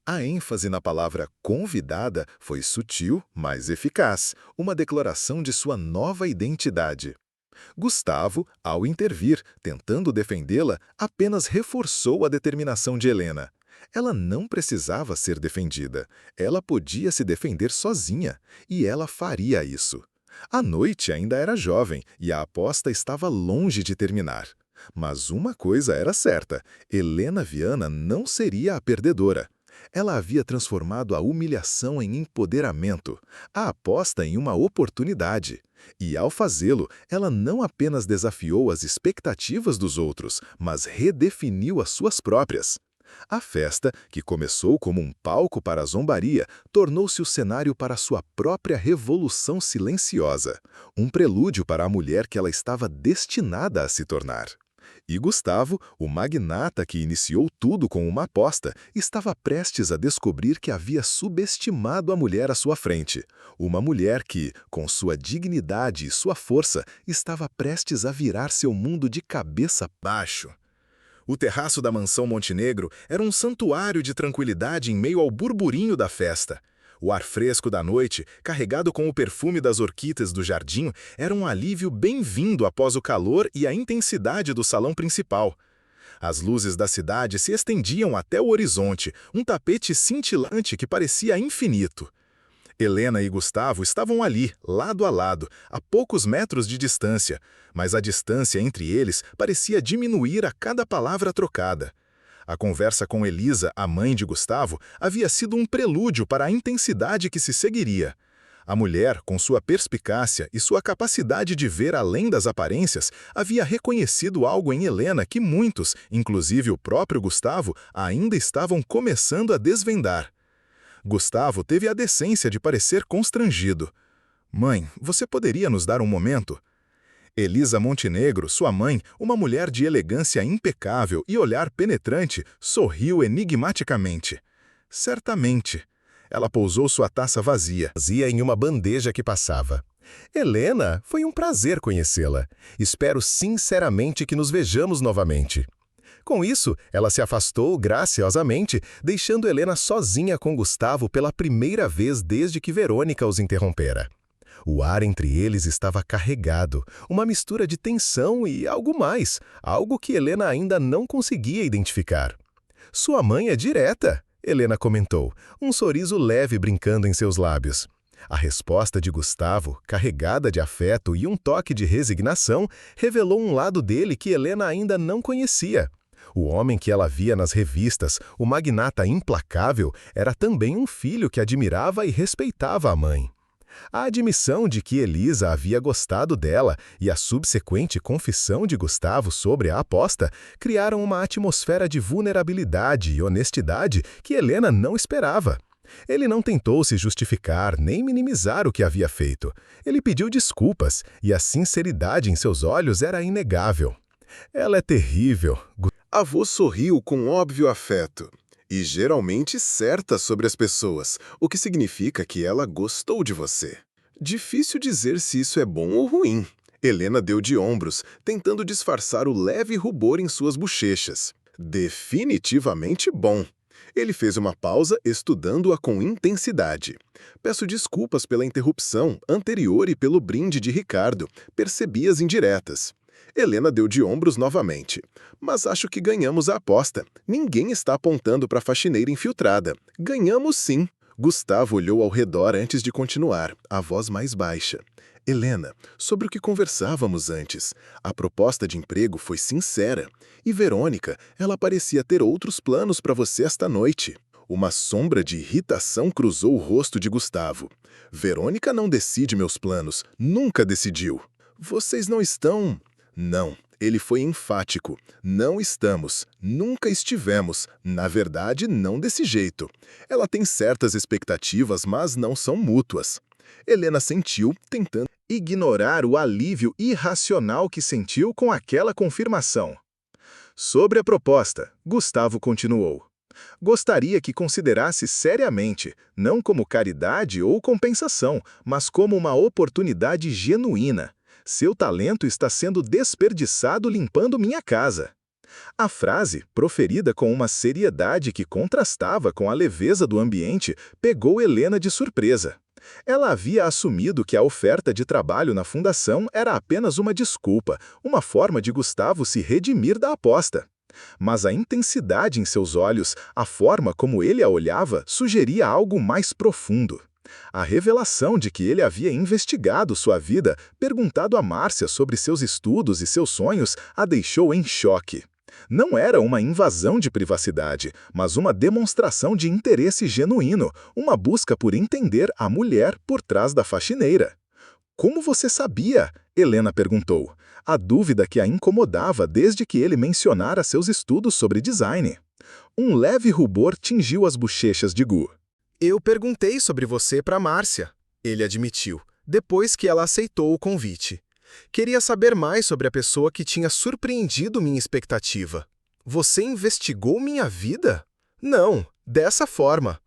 A ênfase na palavra convidada foi sutil, mas eficaz, uma declaração de sua nova identidade. Gustavo, ao intervir, tentando defendê-la, apenas reforçou a determinação de Helena. Ela não precisava ser defendida. Ela podia se defender sozinha, e ela faria isso. A noite ainda era jovem e a aposta estava longe de terminar. Mas uma coisa era certa: Helena Viana não seria a perdedora. Ela havia transformado a humilhação em empoderamento, a aposta em uma oportunidade. E, ao fazê-lo, ela não apenas desafiou as expectativas dos outros, mas redefiniu as suas próprias. A festa, que começou como um palco para a zombaria, tornou-se o cenário para sua própria revolução silenciosa, um prelúdio para a mulher que ela estava destinada a se tornar. E Gustavo, o magnata que iniciou tudo com uma aposta, estava prestes a descobrir que havia subestimado a mulher à sua frente. Uma mulher que, com sua dignidade e sua força, estava prestes a virar seu mundo de cabeça baixo. O terraço da mansão Montenegro era um santuário de tranquilidade em meio ao burburinho da festa. O ar fresco da noite, carregado com o perfume das orquídeas do jardim, era um alívio bem-vindo após o calor e a intensidade do salão principal. As luzes da cidade se estendiam até o horizonte, um tapete cintilante que parecia infinito. Helena e Gustavo estavam ali, lado a lado, a poucos metros de distância, mas a distância entre eles parecia diminuir a cada palavra trocada. A conversa com Elisa, a mãe de Gustavo, havia sido um prelúdio para a intensidade que se seguiria. A mulher, com sua perspicácia e sua capacidade de ver além das aparências, havia reconhecido algo em Helena que muitos, inclusive o próprio Gustavo, ainda estavam começando a desvendar. Gustavo teve a decência de parecer constrangido. "Mãe, você poderia nos dar um momento?" Elisa Montenegro, sua mãe, uma mulher de elegância impecável e olhar penetrante, sorriu enigmaticamente. "Certamente." Ela pousou sua taça vazia em uma bandeja que passava. "Helena, foi um prazer conhecê-la. Espero sinceramente que nos vejamos novamente." Com isso, ela se afastou graciosamente, deixando Helena sozinha com Gustavo pela primeira vez desde que Verônica os interrompera. O ar entre eles estava carregado, uma mistura de tensão e algo mais, algo que Helena ainda não conseguia identificar. "Sua mãe é direta", Helena comentou, um sorriso leve brincando em seus lábios. A resposta de Gustavo, carregada de afeto e um toque de resignação, revelou um lado dele que Helena ainda não conhecia. O homem que ela via nas revistas, o magnata implacável, era também um filho que admirava e respeitava a mãe. A admissão de que Elisa havia gostado dela e a subsequente confissão de Gustavo sobre a aposta criaram uma atmosfera de vulnerabilidade e honestidade que Helena não esperava. Ele não tentou se justificar nem minimizar o que havia feito. Ele pediu desculpas e a sinceridade em seus olhos era inegável. "Ela é terrível." A voz sorriu com óbvio afeto. "E geralmente certa sobre as pessoas, o que significa que ela gostou de você." Difícil dizer se isso é bom ou ruim. Helena deu de ombros, tentando disfarçar o leve rubor em suas bochechas. "Definitivamente bom." Ele fez uma pausa, estudando-a com intensidade. "Peço desculpas pela interrupção anterior e pelo brinde de Ricardo. Percebi as indiretas." Helena deu de ombros novamente. "Mas acho que ganhamos a aposta. Ninguém está apontando para a faxineira infiltrada. Ganhamos sim." Gustavo olhou ao redor antes de continuar, a voz mais baixa. "Helena, sobre o que conversávamos antes, a proposta de emprego foi sincera. E Verônica, ela parecia ter outros planos para você esta noite." Uma sombra de irritação cruzou o rosto de Gustavo. "Verônica não decide meus planos. Nunca decidiu." "Vocês não estão..." "Não." Ele foi enfático. "Não estamos. Nunca estivemos. Na verdade, não desse jeito. Ela tem certas expectativas, mas não são mútuas." Helena sentiu, tentando ignorar o alívio irracional que sentiu com aquela confirmação. Sobre a proposta, Gustavo continuou. "Gostaria que considerasse seriamente, não como caridade ou compensação, mas como uma oportunidade genuína. Seu talento está sendo desperdiçado limpando minha casa." A frase, proferida com uma seriedade que contrastava com a leveza do ambiente, pegou Helena de surpresa. Ela havia assumido que a oferta de trabalho na fundação era apenas uma desculpa, uma forma de Gustavo se redimir da aposta. Mas a intensidade em seus olhos, a forma como ele a olhava, sugeria algo mais profundo. A revelação de que ele havia investigado sua vida, perguntado a Márcia sobre seus estudos e seus sonhos, a deixou em choque. Não era uma invasão de privacidade, mas uma demonstração de interesse genuíno, uma busca por entender a mulher por trás da faxineira. "Como você sabia?" Helena perguntou, a dúvida que a incomodava desde que ele mencionara seus estudos sobre design. Um leve rubor tingiu as bochechas de Gu. "Eu perguntei sobre você para Márcia", ele admitiu, depois que ela aceitou o convite. "Queria saber mais sobre a pessoa que tinha surpreendido minha expectativa." "Você investigou minha vida?" "Não, dessa forma."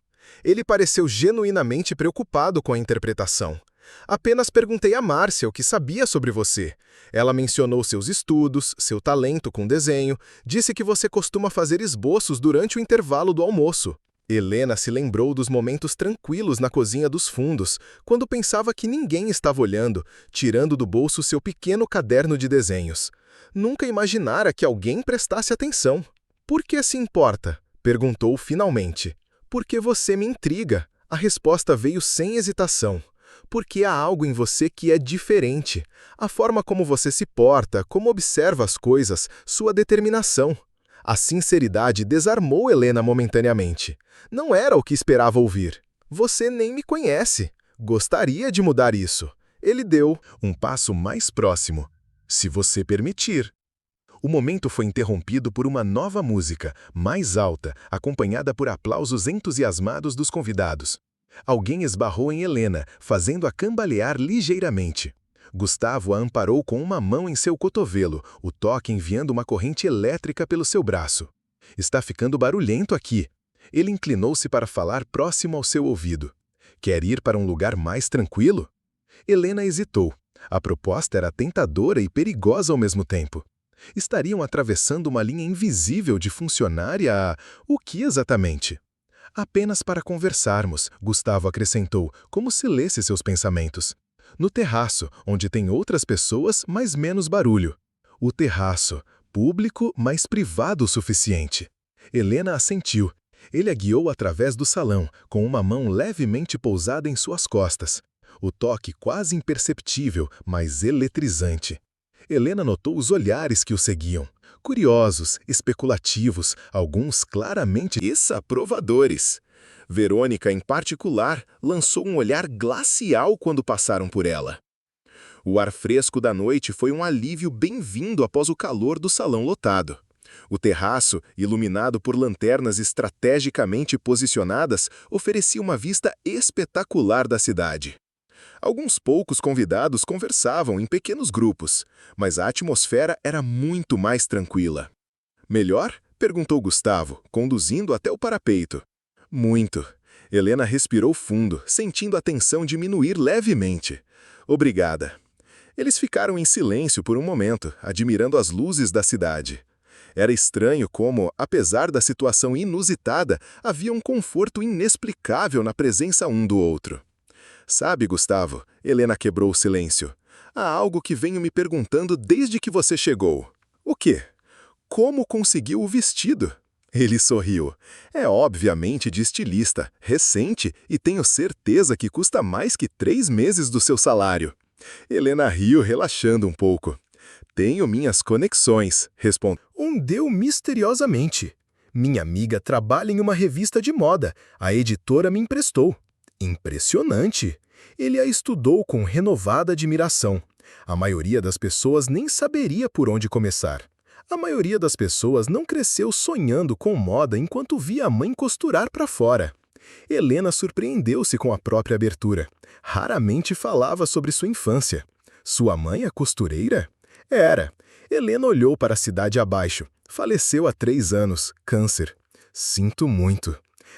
Ele pareceu genuinamente preocupado com a interpretação. "Apenas perguntei a Márcia o que sabia sobre você. Ela mencionou seus estudos, seu talento com desenho, disse que você costuma fazer esboços durante o intervalo do almoço." Helena se lembrou dos momentos tranquilos na cozinha dos fundos, quando pensava que ninguém estava olhando, tirando do bolso seu pequeno caderno de desenhos. Nunca imaginara que alguém prestasse atenção. "Por que se importa?" perguntou finalmente. "Porque você me intriga." A resposta veio sem hesitação. "Porque há algo em você que é diferente. A forma como você se porta, como observa as coisas, sua determinação." A sinceridade desarmou Helena momentaneamente. Não era o que esperava ouvir. "Você nem me conhece. Gostaria de mudar isso." Ele deu um passo mais próximo. "Se você permitir." O momento foi interrompido por uma nova música, mais alta, acompanhada por aplausos entusiasmados dos convidados. Alguém esbarrou em Helena, fazendo-a cambalear ligeiramente. Gustavo a amparou com uma mão em seu cotovelo, o toque enviando uma corrente elétrica pelo seu braço. "Está ficando barulhento aqui." Ele inclinou-se para falar próximo ao seu ouvido. "Quer ir para um lugar mais tranquilo?" Helena hesitou. A proposta era tentadora e perigosa ao mesmo tempo. Estariam atravessando uma linha invisível de funcionária a... o que exatamente? "Apenas para conversarmos", Gustavo acrescentou, como se lesse seus pensamentos. "No terraço, onde tem outras pessoas, mas menos barulho." O terraço, público, mas privado o suficiente. Helena assentiu. Ele a guiou através do salão, com uma mão levemente pousada em suas costas. O toque quase imperceptível, mas eletrizante. Helena notou os olhares que o seguiam. Curiosos, especulativos, alguns claramente desaprovadores. Verônica, em particular, lançou um olhar glacial quando passaram por ela. O ar fresco da noite foi um alívio bem-vindo após o calor do salão lotado. O terraço, iluminado por lanternas estrategicamente posicionadas, oferecia uma vista espetacular da cidade. Alguns poucos convidados conversavam em pequenos grupos, mas a atmosfera era muito mais tranquila. "Melhor?" perguntou Gustavo, conduzindo até o parapeito. "Muito." Helena respirou fundo, sentindo a tensão diminuir levemente. "Obrigada." Eles ficaram em silêncio por um momento, admirando as luzes da cidade. Era estranho como, apesar da situação inusitada, havia um conforto inexplicável na presença um do outro. "Sabe, Gustavo," Helena quebrou o silêncio, "há algo que venho me perguntando desde que você chegou." "O quê?" "Como conseguiu o vestido?" Ele sorriu. "É obviamente de estilista, recente, e tenho certeza que custa mais que 3 meses do seu salário." Helena riu, relaxando um pouco. "Tenho minhas conexões", respondeu. Deu misteriosamente. "Minha amiga trabalha em uma revista de moda. A editora me emprestou." Impressionante! Ele a estudou com renovada admiração. A maioria das pessoas nem saberia por onde começar. A maioria das pessoas não cresceu sonhando com moda enquanto via a mãe costurar para fora. Helena surpreendeu-se com a própria abertura. Raramente falava sobre sua infância. Sua mãe é costureira? Era. Helena olhou para a cidade abaixo. Faleceu há 3 anos, câncer. "Sinto muito."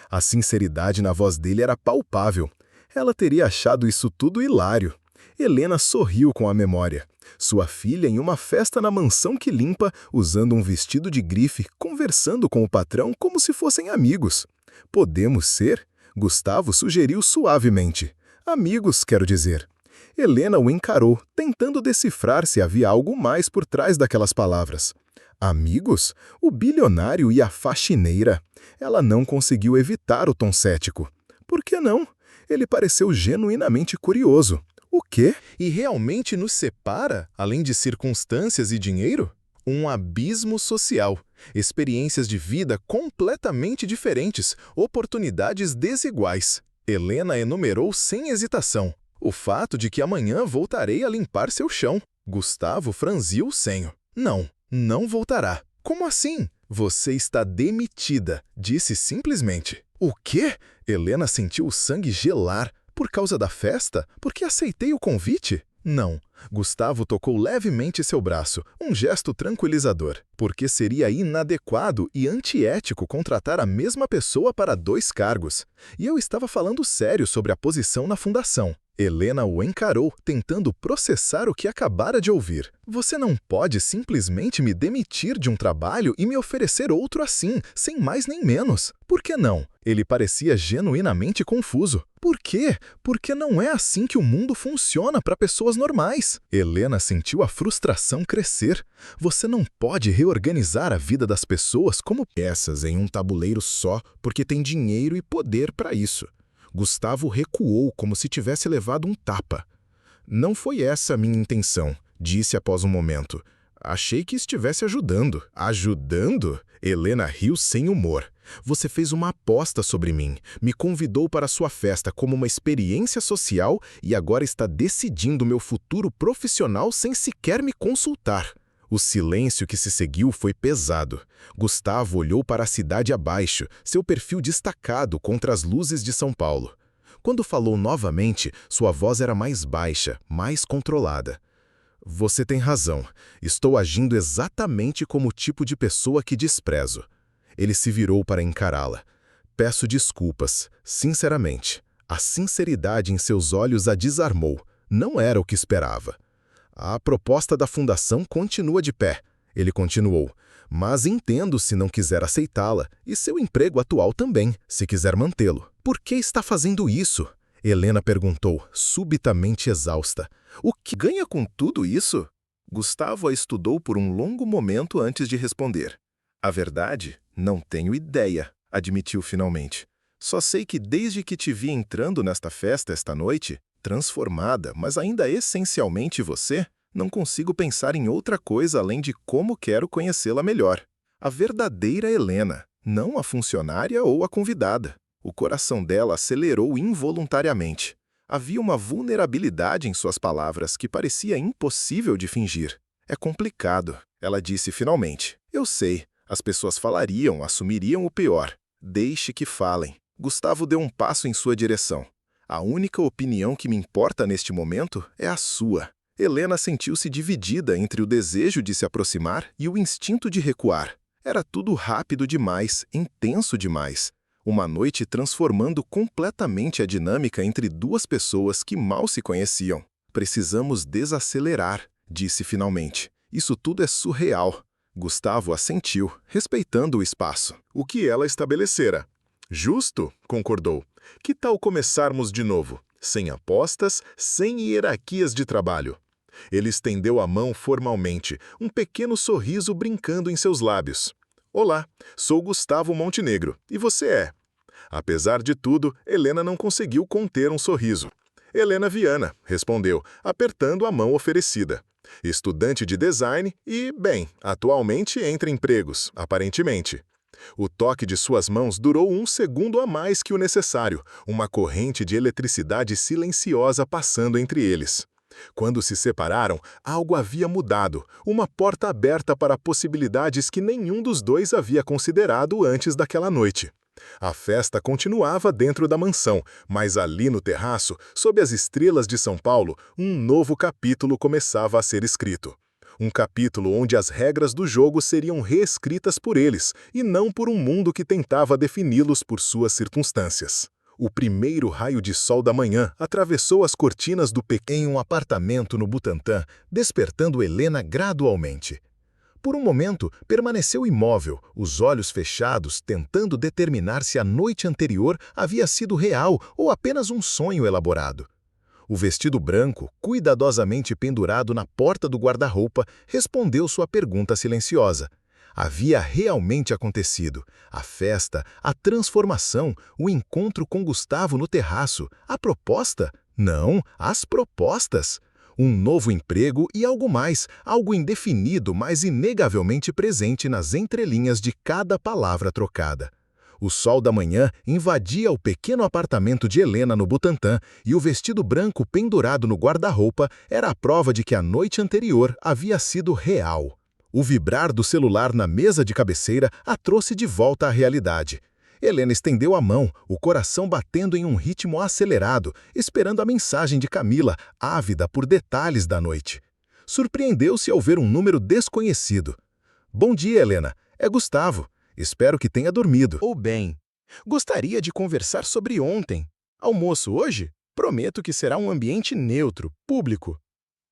A sinceridade na voz dele era palpável. Ela teria achado isso tudo hilário. Helena sorriu com a memória. Sua filha em uma festa na mansão que limpa, usando um vestido de grife, conversando com o patrão como se fossem amigos. "Podemos ser?" Gustavo sugeriu suavemente. "Amigos, quero dizer." Helena o encarou, tentando decifrar se havia algo mais por trás daquelas palavras. Amigos? O bilionário e a faxineira. Ela não conseguiu evitar o tom cético. Por que não? Ele pareceu genuinamente curioso. O quê? E realmente nos separa, além de circunstâncias e dinheiro? Um abismo social, experiências de vida completamente diferentes, oportunidades desiguais. Helena enumerou sem hesitação. O fato de que amanhã voltarei a limpar seu chão. Gustavo franziu o senho. Não, não voltará. Como assim? Você está demitida, disse simplesmente. O quê? Helena sentiu o sangue gelar. Por causa da festa? Porque aceitei o convite? Não. Gustavo tocou levemente seu braço, um gesto tranquilizador, porque seria inadequado e antiético contratar a mesma pessoa para 2 cargos. E eu estava falando sério sobre a posição na fundação. Helena o encarou, tentando processar o que acabara de ouvir. Você não pode simplesmente me demitir de um trabalho e me oferecer outro assim, sem mais nem menos. Por que não? Ele parecia genuinamente confuso. Por quê? Porque não é assim que o mundo funciona para pessoas normais. Helena sentiu a frustração crescer. Você não pode reorganizar a vida das pessoas como peças em um tabuleiro só porque tem dinheiro e poder para isso. Gustavo recuou como se tivesse levado um tapa. Não foi essa a minha intenção, disse após um momento. Achei que estivesse ajudando. Ajudando? Helena riu sem humor. Você fez uma aposta sobre mim, me convidou para sua festa como uma experiência social e agora está decidindo meu futuro profissional sem sequer me consultar. O silêncio que se seguiu foi pesado. Gustavo olhou para a cidade abaixo, seu perfil destacado contra as luzes de São Paulo. Quando falou novamente, sua voz era mais baixa, mais controlada. Você tem razão. Estou agindo exatamente como o tipo de pessoa que desprezo. Ele se virou para encará-la. Peço desculpas, sinceramente. A sinceridade em seus olhos a desarmou. Não era o que esperava. A proposta da fundação continua de pé, ele continuou, mas entendo se não quiser aceitá-la, e seu emprego atual também, se quiser mantê-lo. Por que está fazendo isso? Helena perguntou, subitamente exausta. O que ganha com tudo isso? Gustavo a estudou por um longo momento antes de responder. A verdade, não tenho ideia, admitiu finalmente. Só sei que desde que te vi entrando nesta festa esta noite, transformada, mas ainda essencialmente você, não consigo pensar em outra coisa além de como quero conhecê-la melhor. A verdadeira Helena, não a funcionária ou a convidada. O coração dela acelerou involuntariamente. Havia uma vulnerabilidade em suas palavras que parecia impossível de fingir. É complicado, ela disse finalmente. Eu sei, as pessoas falariam, assumiriam o pior. Deixe que falem. Gustavo deu um passo em sua direção. A única opinião que me importa neste momento é a sua. Helena sentiu-se dividida entre o desejo de se aproximar e o instinto de recuar. Era tudo rápido demais, intenso demais. Uma noite transformando completamente a dinâmica entre 2 pessoas que mal se conheciam. Precisamos desacelerar, disse finalmente. Isso tudo é surreal. Gustavo assentiu, respeitando o espaço. O que ela estabelecera. Justo, concordou. Que tal começarmos de novo? Sem apostas, sem hierarquias de trabalho. Ele estendeu a mão formalmente, um pequeno sorriso brincando em seus lábios. Olá, sou Gustavo Montenegro, e você é? Apesar de tudo, Helena não conseguiu conter um sorriso. Helena Viana, respondeu, apertando a mão oferecida. Estudante de design e, bem, atualmente entre empregos, aparentemente. O toque de suas mãos durou 1 segundo a mais que o necessário, uma corrente de eletricidade silenciosa passando entre eles. Quando se separaram, algo havia mudado, uma porta aberta para possibilidades que nenhum dos dois havia considerado antes daquela noite. A festa continuava dentro da mansão, mas ali no terraço, sob as estrelas de São Paulo, um novo capítulo começava a ser escrito. Um capítulo onde as regras do jogo seriam reescritas por eles, e não por um mundo que tentava defini-los por suas circunstâncias. O primeiro raio de sol da manhã atravessou as cortinas do pequeno apartamento no Butantã, despertando Helena gradualmente. Por um momento, permaneceu imóvel, os olhos fechados, tentando determinar se a noite anterior havia sido real ou apenas um sonho elaborado. O vestido branco, cuidadosamente pendurado na porta do guarda-roupa, respondeu sua pergunta silenciosa. Havia realmente acontecido. A festa, a transformação, o encontro com Gustavo no terraço. A proposta? Não, as propostas. Um novo emprego e algo mais, algo indefinido, mas inegavelmente presente nas entrelinhas de cada palavra trocada. O sol da manhã invadia o pequeno apartamento de Helena no Butantã e o vestido branco pendurado no guarda-roupa era a prova de que a noite anterior havia sido real. O vibrar do celular na mesa de cabeceira a trouxe de volta à realidade. Helena estendeu a mão, o coração batendo em um ritmo acelerado, esperando a mensagem de Camila, ávida por detalhes da noite. Surpreendeu-se ao ver um número desconhecido. Bom dia, Helena. É Gustavo. Espero que tenha dormido. Ou bem, gostaria de conversar sobre ontem. Almoço hoje? Prometo que será um ambiente neutro, público.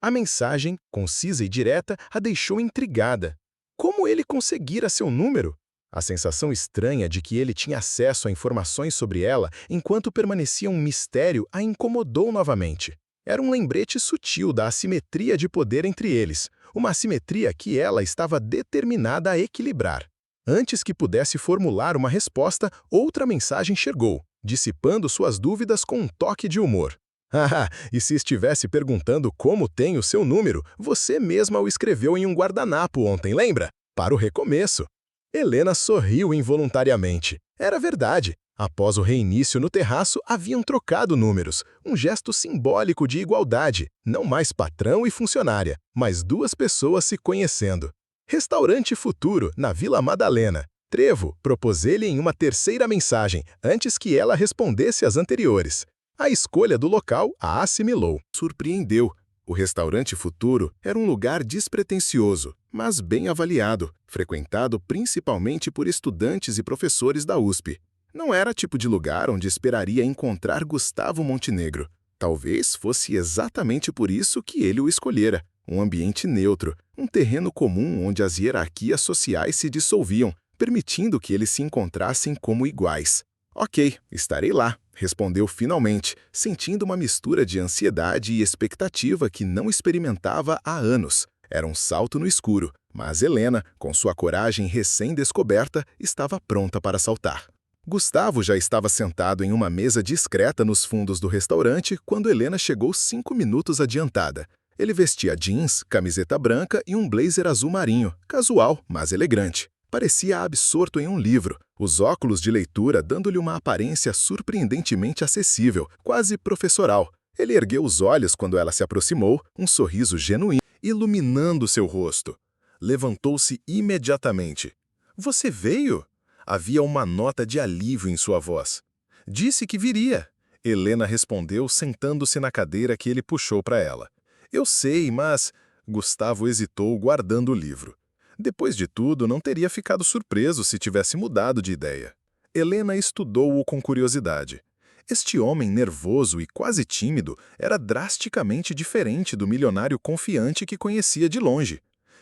A mensagem, concisa e direta, a deixou intrigada. Como ele conseguira seu número? A sensação estranha de que ele tinha acesso a informações sobre ela enquanto permanecia um mistério a incomodou novamente. Era um lembrete sutil da assimetria de poder entre eles, uma assimetria que ela estava determinada a equilibrar. Antes que pudesse formular uma resposta, outra mensagem chegou, dissipando suas dúvidas com um toque de humor. Ah, e se estivesse perguntando como tem o seu número, você mesma o escreveu em um guardanapo ontem, lembra? Para o recomeço. Helena sorriu involuntariamente. Era verdade. Após o reinício no terraço, haviam trocado números, um gesto simbólico de igualdade, não mais patrão e funcionária, mas duas pessoas se conhecendo. Restaurante Futuro, na Vila Madalena. Trevo propôs ele em uma terceira mensagem, antes que ela respondesse às anteriores. A escolha do local a assimilou. Surpreendeu. O Restaurante Futuro era um lugar despretensioso, mas bem avaliado, frequentado principalmente por estudantes e professores da USP. Não era tipo de lugar onde esperaria encontrar Gustavo Montenegro. Talvez fosse exatamente por isso que ele o escolhera. Um ambiente neutro, um terreno comum onde as hierarquias sociais se dissolviam, permitindo que eles se encontrassem como iguais. Ok, estarei lá, respondeu finalmente, sentindo uma mistura de ansiedade e expectativa que não experimentava há anos. Era um salto no escuro, mas Helena, com sua coragem recém-descoberta, estava pronta para saltar. Gustavo já estava sentado em uma mesa discreta nos fundos do restaurante quando Helena chegou 5 minutos adiantada. Ele vestia jeans, camiseta branca e um blazer azul marinho, casual, mas elegante. Parecia absorto em um livro, os óculos de leitura dando-lhe uma aparência surpreendentemente acessível, quase professoral. Ele ergueu os olhos quando ela se aproximou, um sorriso genuíno, iluminando seu rosto. Levantou-se imediatamente. "Você veio?" Havia uma nota de alívio em sua voz. "Disse que viria." Helena respondeu, sentando-se na cadeira que ele puxou para ela. "Eu sei, mas..." Gustavo hesitou, guardando o livro. Depois de tudo, não teria ficado surpreso se tivesse mudado de ideia. Helena estudou-o com curiosidade. Este homem nervoso e quase tímido era drasticamente diferente do milionário confiante que conhecia de longe.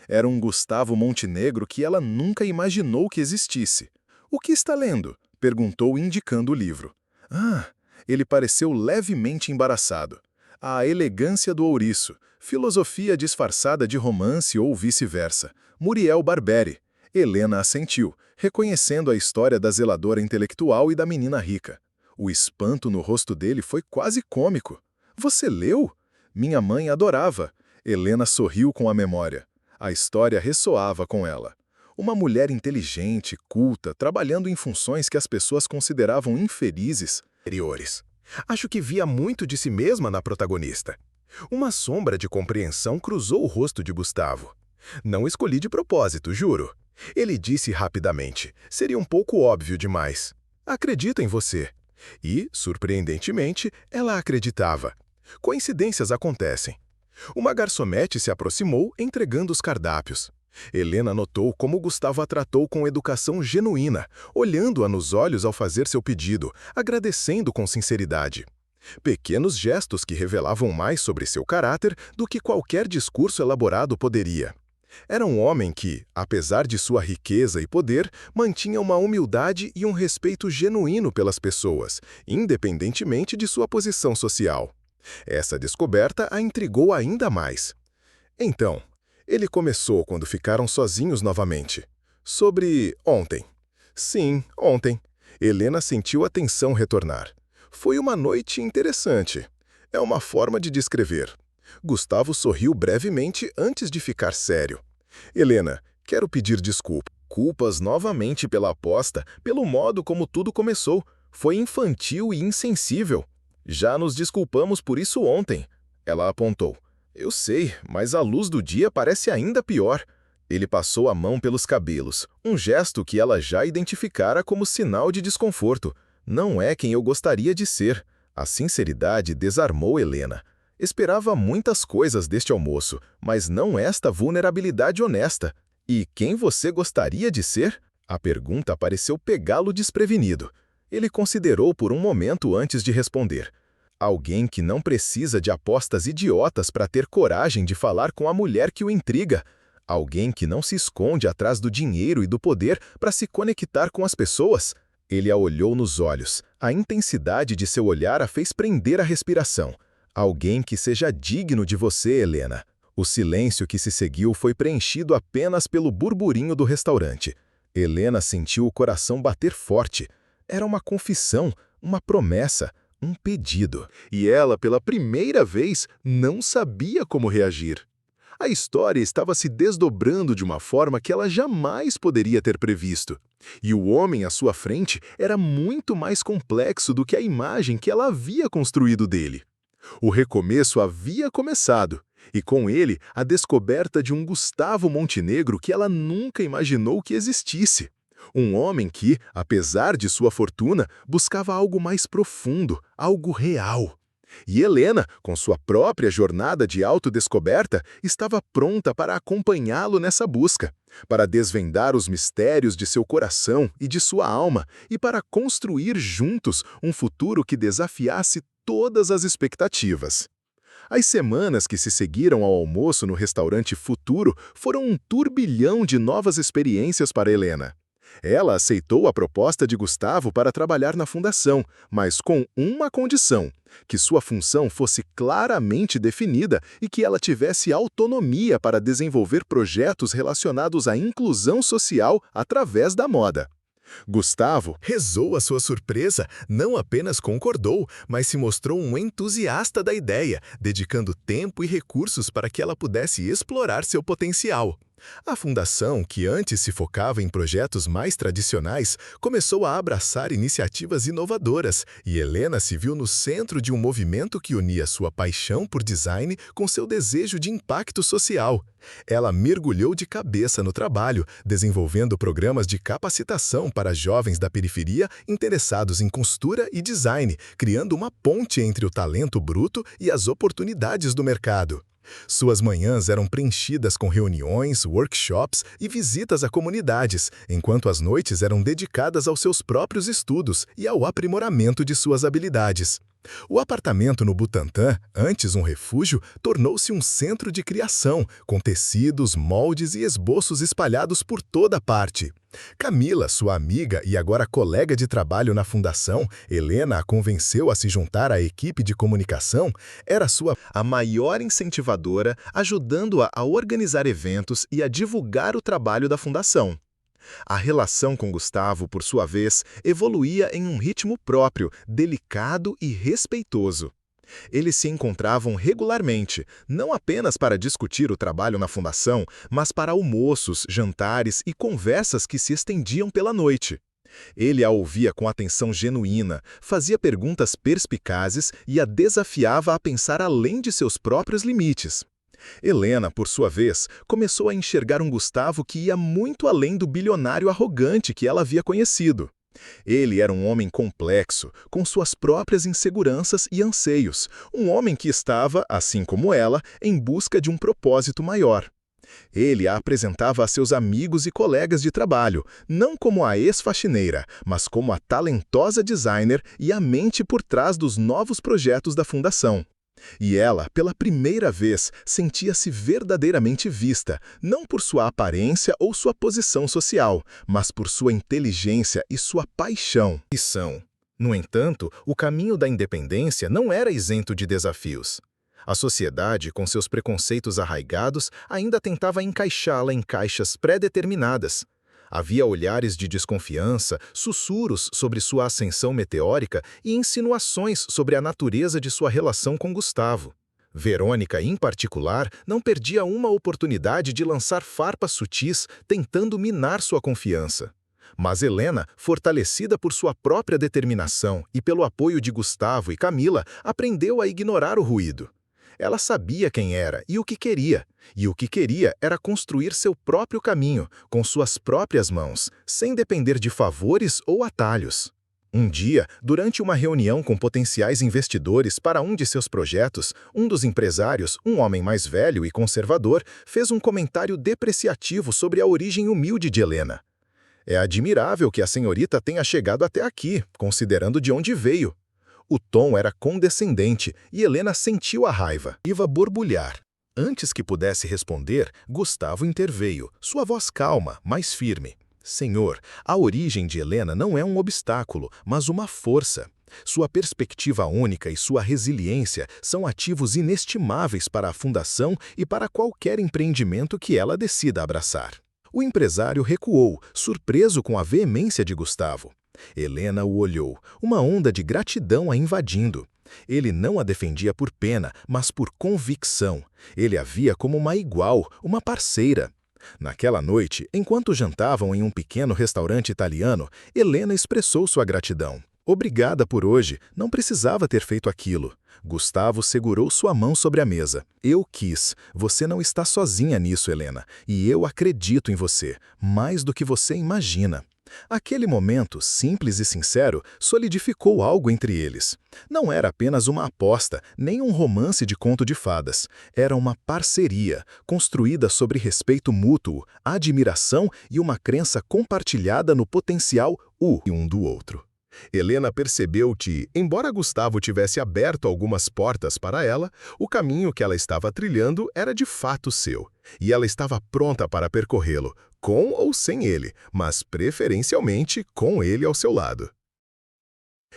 Era um Gustavo Montenegro que ela nunca imaginou que existisse. "O que está lendo?" perguntou, indicando o livro. "Ah!" Ele pareceu levemente embaraçado. "A Elegância do Ouriço, filosofia disfarçada de romance ou vice-versa. Muriel Barberi." Helena assentiu, reconhecendo a história da zeladora intelectual e da menina rica. O espanto no rosto dele foi quase cômico. "Você leu?" "Minha mãe adorava." Helena sorriu com a memória. A história ressoava com ela. Uma mulher inteligente, culta, trabalhando em funções que as pessoas consideravam infelizes. Acho que via muito de si mesma na protagonista. Uma sombra de compreensão cruzou o rosto de Gustavo. "Não escolhi de propósito, juro." Ele disse rapidamente. Seria um pouco óbvio demais. "Acredito em você." E, surpreendentemente, ela acreditava. Coincidências acontecem. Uma garçonete se aproximou, entregando os cardápios. Helena notou como Gustavo a tratou com educação genuína, olhando-a nos olhos ao fazer seu pedido, agradecendo com sinceridade. Pequenos gestos que revelavam mais sobre seu caráter do que qualquer discurso elaborado poderia. Era um homem que, apesar de sua riqueza e poder, mantinha uma humildade e um respeito genuíno pelas pessoas, independentemente de sua posição social. Essa descoberta a intrigou ainda mais. Então, ele começou quando ficaram sozinhos novamente. "Sobre ontem." "Sim, ontem." Helena sentiu a tensão retornar. "Foi uma noite interessante." É uma forma de descrever. Gustavo sorriu brevemente antes de ficar sério. "Helena, quero pedir desculpas novamente pela aposta, pelo modo como tudo começou. Foi infantil e insensível." "Já nos desculpamos por isso ontem." Ela apontou. "Eu sei, mas a luz do dia parece ainda pior." Ele passou a mão pelos cabelos, um gesto que ela já identificara como sinal de desconforto. Não é quem eu gostaria de ser. A sinceridade desarmou Helena. Esperava muitas coisas deste almoço, mas não esta vulnerabilidade honesta. E quem você gostaria de ser? A pergunta pareceu pegá-lo desprevenido. Ele considerou por um momento antes de responder. Alguém que não precisa de apostas idiotas para ter coragem de falar com a mulher que o intriga. Alguém que não se esconde atrás do dinheiro e do poder para se conectar com as pessoas. Ele a olhou nos olhos. A intensidade de seu olhar a fez prender a respiração. Alguém que seja digno de você, Helena. O silêncio que se seguiu foi preenchido apenas pelo burburinho do restaurante. Helena sentiu o coração bater forte. Era uma confissão, uma promessa, um pedido. E ela, pela primeira vez, não sabia como reagir. A história estava se desdobrando de uma forma que ela jamais poderia ter previsto. E o homem à sua frente era muito mais complexo do que a imagem que ela havia construído dele. O recomeço havia começado, e com ele a descoberta de um Gustavo Montenegro que ela nunca imaginou que existisse. Um homem que, apesar de sua fortuna, buscava algo mais profundo, algo real. E Helena, com sua própria jornada de autodescoberta, estava pronta para acompanhá-lo nessa busca, para desvendar os mistérios de seu coração e de sua alma e para construir juntos um futuro que desafiasse todas as expectativas. As semanas que se seguiram ao almoço no restaurante Futuro foram um turbilhão de novas experiências para Helena. Ela aceitou a proposta de Gustavo para trabalhar na fundação, mas com uma condição: que sua função fosse claramente definida e que ela tivesse autonomia para desenvolver projetos relacionados à inclusão social através da moda. Gustavo rezou a sua surpresa, não apenas concordou, mas se mostrou um entusiasta da ideia, dedicando tempo e recursos para que ela pudesse explorar seu potencial. A fundação, que antes se focava em projetos mais tradicionais, começou a abraçar iniciativas inovadoras, e Helena se viu no centro de um movimento que unia sua paixão por design com seu desejo de impacto social. Ela mergulhou de cabeça no trabalho, desenvolvendo programas de capacitação para jovens da periferia interessados em costura e design, criando uma ponte entre o talento bruto e as oportunidades do mercado. Suas manhãs eram preenchidas com reuniões, workshops e visitas a comunidades, enquanto as noites eram dedicadas aos seus próprios estudos e ao aprimoramento de suas habilidades. O apartamento no Butantã, antes um refúgio, tornou-se um centro de criação, com tecidos, moldes e esboços espalhados por toda parte. Camila, sua amiga e agora colega de trabalho na fundação, Helena a convenceu a se juntar à equipe de comunicação, era a maior incentivadora, ajudando-a a organizar eventos e a divulgar o trabalho da fundação. A relação com Gustavo, por sua vez, evoluía em um ritmo próprio, delicado e respeitoso. Eles se encontravam regularmente, não apenas para discutir o trabalho na fundação, mas para almoços, jantares e conversas que se estendiam pela noite. Ele a ouvia com atenção genuína, fazia perguntas perspicazes e a desafiava a pensar além de seus próprios limites. Helena, por sua vez, começou a enxergar um Gustavo que ia muito além do bilionário arrogante que ela havia conhecido. Ele era um homem complexo, com suas próprias inseguranças e anseios, um homem que estava, assim como ela, em busca de um propósito maior. Ele a apresentava a seus amigos e colegas de trabalho, não como a ex-faxineira, mas como a talentosa designer e a mente por trás dos novos projetos da fundação. E ela, pela primeira vez, sentia-se verdadeiramente vista, não por sua aparência ou sua posição social, mas por sua inteligência e sua paixão. No entanto, o caminho da independência não era isento de desafios. A sociedade, com seus preconceitos arraigados, ainda tentava encaixá-la em caixas pré-determinadas. Havia olhares de desconfiança, sussurros sobre sua ascensão meteórica e insinuações sobre a natureza de sua relação com Gustavo. Verônica, em particular, não perdia uma oportunidade de lançar farpas sutis, tentando minar sua confiança. Mas Helena, fortalecida por sua própria determinação e pelo apoio de Gustavo e Camila, aprendeu a ignorar o ruído. Ela sabia quem era e o que queria, E o que queria era construir seu próprio caminho, com suas próprias mãos, sem depender de favores ou atalhos. Um dia, durante uma reunião com potenciais investidores para um de seus projetos, um dos empresários, um homem mais velho e conservador, fez um comentário depreciativo sobre a origem humilde de Helena. É admirável que a senhorita tenha chegado até aqui, considerando de onde veio. O tom era condescendente e Helena sentiu a raiva. Iva borbulhar. Antes que pudesse responder, Gustavo interveio, sua voz calma, mais firme. Senhor, a origem de Helena não é um obstáculo, mas uma força. Sua perspectiva única e sua resiliência são ativos inestimáveis para a fundação e para qualquer empreendimento que ela decida abraçar. O empresário recuou, surpreso com a veemência de Gustavo. Helena o olhou, uma onda de gratidão a invadindo. Ele não a defendia por pena, mas por convicção. Ele a via como uma igual, uma parceira. Naquela noite, enquanto jantavam em um pequeno restaurante italiano, Helena expressou sua gratidão. Obrigada por hoje, não precisava ter feito aquilo. Gustavo segurou sua mão sobre a mesa. Eu quis. Você não está sozinha nisso, Helena. E eu acredito em você, mais do que você imagina. Aquele momento, simples e sincero, solidificou algo entre eles. Não era apenas uma aposta, nem um romance de conto de fadas. Era uma parceria, construída sobre respeito mútuo, admiração e uma crença compartilhada no potencial um do outro. Helena percebeu que, embora Gustavo tivesse aberto algumas portas para ela, o caminho que ela estava trilhando era de fato seu, e ela estava pronta para percorrê-lo, com ou sem ele, mas preferencialmente com ele ao seu lado.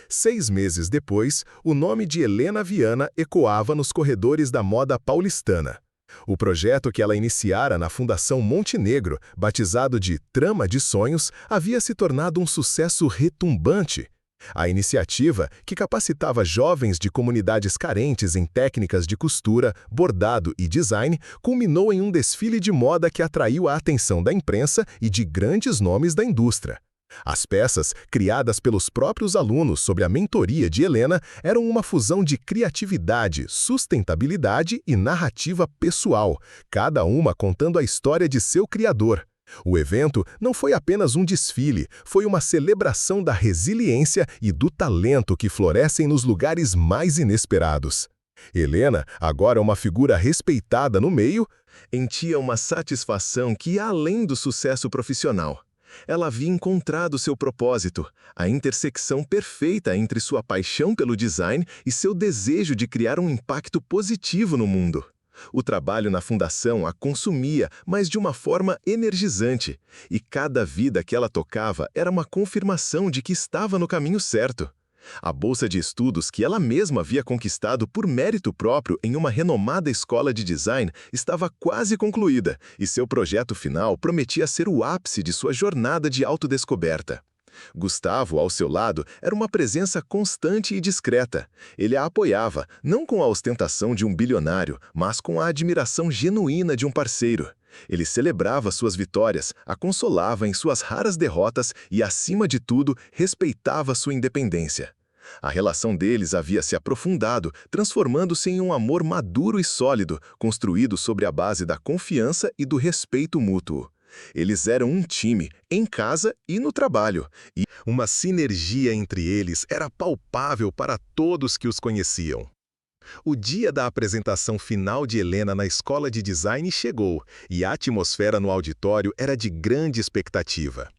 6 meses depois, o nome de Helena Viana ecoava nos corredores da moda paulistana. O projeto que ela iniciara na Fundação Montenegro, batizado de Trama de Sonhos, havia se tornado um sucesso retumbante. A iniciativa, que capacitava jovens de comunidades carentes em técnicas de costura, bordado e design, culminou em um desfile de moda que atraiu a atenção da imprensa e de grandes nomes da indústria. As peças, criadas pelos próprios alunos sob a mentoria de Helena, eram uma fusão de criatividade, sustentabilidade e narrativa pessoal, cada uma contando a história de seu criador. O evento não foi apenas um desfile, foi uma celebração da resiliência e do talento que florescem nos lugares mais inesperados. Helena, agora uma figura respeitada no meio, sentia uma satisfação que ia além do sucesso profissional. Ela havia encontrado seu propósito, a intersecção perfeita entre sua paixão pelo design e seu desejo de criar um impacto positivo no mundo. O trabalho na fundação a consumia, mas de uma forma energizante, e cada vida que ela tocava era uma confirmação de que estava no caminho certo. A bolsa de estudos que ela mesma havia conquistado por mérito próprio em uma renomada escola de design estava quase concluída, e seu projeto final prometia ser o ápice de sua jornada de autodescoberta. Gustavo, ao seu lado, era uma presença constante e discreta. Ele a apoiava, não com a ostentação de um bilionário, mas com a admiração genuína de um parceiro. Ele celebrava suas vitórias, a consolava em suas raras derrotas e, acima de tudo, respeitava sua independência. A relação deles havia se aprofundado, transformando-se em um amor maduro e sólido, construído sobre a base da confiança e do respeito mútuo. Eles eram um time, em casa e no trabalho, e uma sinergia entre eles era palpável para todos que os conheciam. O dia da apresentação final de Helena na escola de design chegou, e a atmosfera no auditório era de grande expectativa.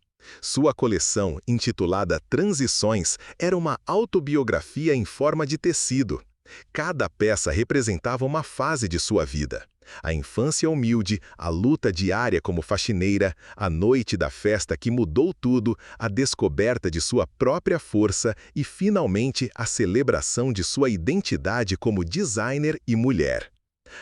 Sua coleção, intitulada Transições, era uma autobiografia em forma de tecido. Cada peça representava uma fase de sua vida. A infância humilde, a luta diária como faxineira, a noite da festa que mudou tudo, a descoberta de sua própria força e, finalmente, a celebração de sua identidade como designer e mulher.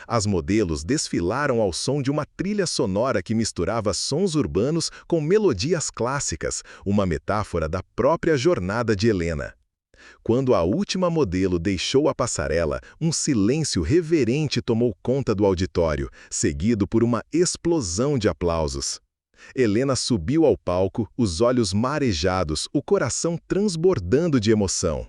As modelos desfilaram ao som de uma trilha sonora que misturava sons urbanos com melodias clássicas, uma metáfora da própria jornada de Helena. Quando a última modelo deixou a passarela, um silêncio reverente tomou conta do auditório, seguido por uma explosão de aplausos. Helena subiu ao palco, os olhos marejados, o coração transbordando de emoção.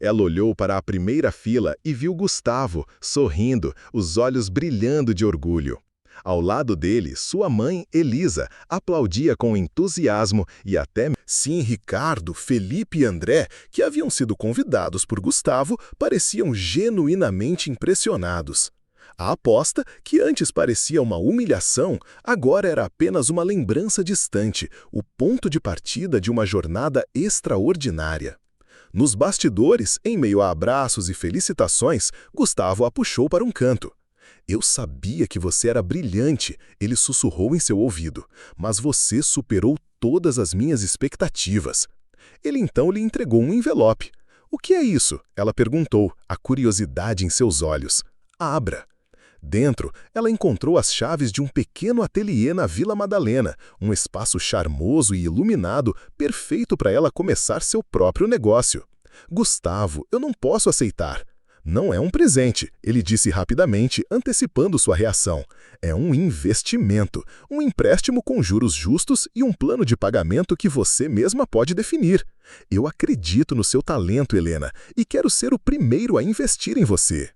Ela olhou para a primeira fila e viu Gustavo, sorrindo, os olhos brilhando de orgulho. Ao lado dele, sua mãe, Elisa, aplaudia com entusiasmo e até sim Ricardo, Felipe e André, que haviam sido convidados por Gustavo, pareciam genuinamente impressionados. A aposta, que antes parecia uma humilhação, agora era apenas uma lembrança distante, o ponto de partida de uma jornada extraordinária. Nos bastidores, em meio a abraços e felicitações, Gustavo a puxou para um canto. Eu sabia que você era brilhante, ele sussurrou em seu ouvido, mas você superou todas as minhas expectativas. Ele então lhe entregou um envelope. O que é isso? Ela perguntou, a curiosidade em seus olhos. Abra. Dentro, ela encontrou as chaves de um pequeno ateliê na Vila Madalena, um espaço charmoso e iluminado, perfeito para ela começar seu próprio negócio. Gustavo, eu não posso aceitar. Não é um presente, ele disse rapidamente, antecipando sua reação. É um investimento, um empréstimo com juros justos e um plano de pagamento que você mesma pode definir. Eu acredito no seu talento, Helena, e quero ser o primeiro a investir em você.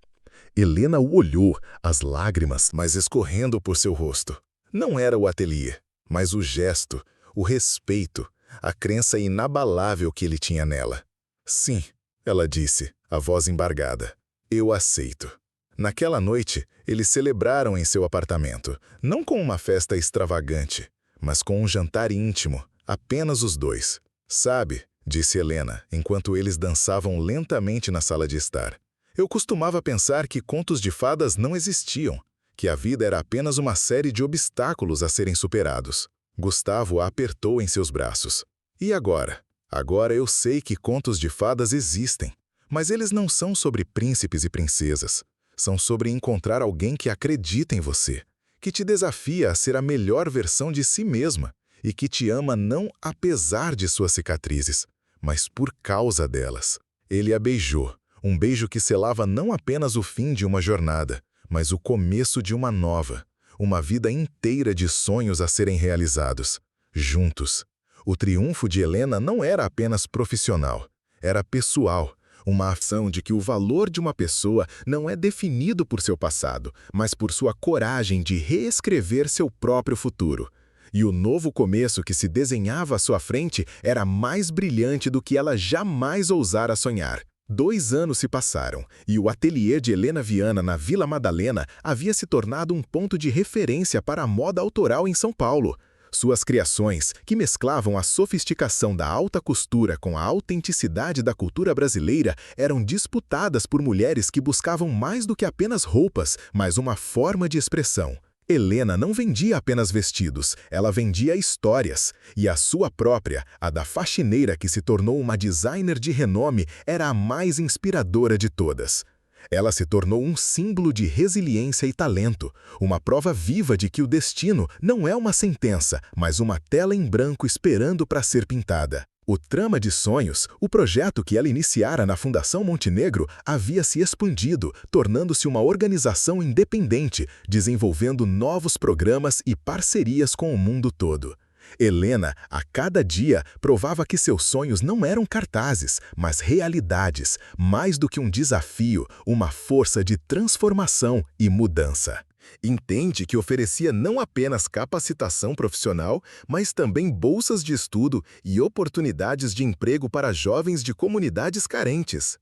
Helena o olhou, as lágrimas mas escorrendo por seu rosto. Não era o ateliê, mas o gesto, o respeito, a crença inabalável que ele tinha nela. Sim, ela disse, a voz embargada. Eu aceito. Naquela noite, eles celebraram em seu apartamento, não com uma festa extravagante, mas com um jantar íntimo, apenas os dois. Sabe, disse Helena, enquanto eles dançavam lentamente na sala de estar. Eu costumava pensar que contos de fadas não existiam, que a vida era apenas uma série de obstáculos a serem superados. Gustavo a apertou em seus braços. E agora? Agora eu sei que contos de fadas existem, mas eles não são sobre príncipes e princesas. São sobre encontrar alguém que acredita em você, que te desafia a ser a melhor versão de si mesma e que te ama não apesar de suas cicatrizes, mas por causa delas. Ele a beijou, um beijo que selava não apenas o fim de uma jornada, mas o começo de uma nova, uma vida inteira de sonhos a serem realizados, juntos. O triunfo de Helena não era apenas profissional, era pessoal, uma ação de que o valor de uma pessoa não é definido por seu passado, mas por sua coragem de reescrever seu próprio futuro. E o novo começo que se desenhava à sua frente era mais brilhante do que ela jamais ousara sonhar. 2 anos se passaram, e o ateliê de Helena Viana na Vila Madalena havia se tornado um ponto de referência para a moda autoral em São Paulo. Suas criações, que mesclavam a sofisticação da alta costura com a autenticidade da cultura brasileira, eram disputadas por mulheres que buscavam mais do que apenas roupas, mas uma forma de expressão. Helena não vendia apenas vestidos, ela vendia histórias. E a sua própria, a da faxineira que se tornou uma designer de renome, era a mais inspiradora de todas. Ela se tornou um símbolo de resiliência e talento, uma prova viva de que o destino não é uma sentença, mas uma tela em branco esperando para ser pintada. O Trama de Sonhos, o projeto que ela iniciara na Fundação Montenegro, havia se expandido, tornando-se uma organização independente, desenvolvendo novos programas e parcerias com o mundo todo. Helena, a cada dia, provava que seus sonhos não eram cartazes, mas realidades, mais do que um desafio, uma força de transformação e mudança. Entende que oferecia não apenas capacitação profissional, mas também bolsas de estudo e oportunidades de emprego para jovens de comunidades carentes.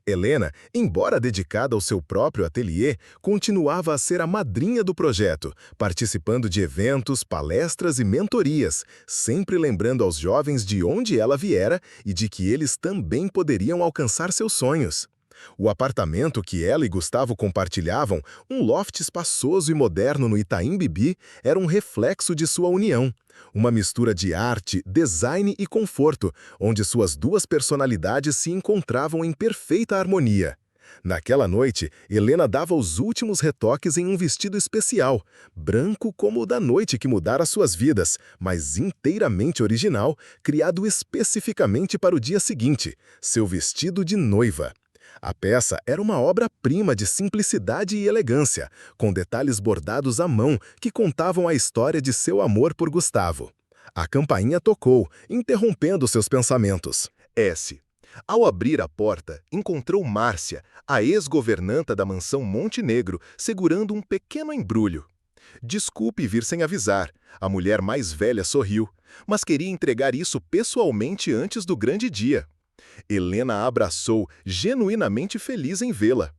Helena, embora dedicada ao seu próprio ateliê, continuava a ser a madrinha do projeto, participando de eventos, palestras e mentorias, sempre lembrando aos jovens de onde ela viera e de que eles também poderiam alcançar seus sonhos. O apartamento que ela e Gustavo compartilhavam, um loft espaçoso e moderno no Itaim Bibi, era um reflexo de sua união. Uma mistura de arte, design e conforto, onde suas duas personalidades se encontravam em perfeita harmonia. Naquela noite, Helena dava os últimos retoques em um vestido especial, branco como o da noite que mudara suas vidas, mas inteiramente original, criado especificamente para o dia seguinte, seu vestido de noiva. A peça era uma obra-prima de simplicidade e elegância, com detalhes bordados à mão que contavam a história de seu amor por Gustavo. A campainha tocou, interrompendo seus pensamentos. S. Ao abrir a porta, encontrou Márcia, a ex-governanta da mansão Montenegro, segurando um pequeno embrulho. Desculpe vir sem avisar. A mulher mais velha sorriu, mas queria entregar isso pessoalmente antes do grande dia. Helena a abraçou, genuinamente feliz em vê-la.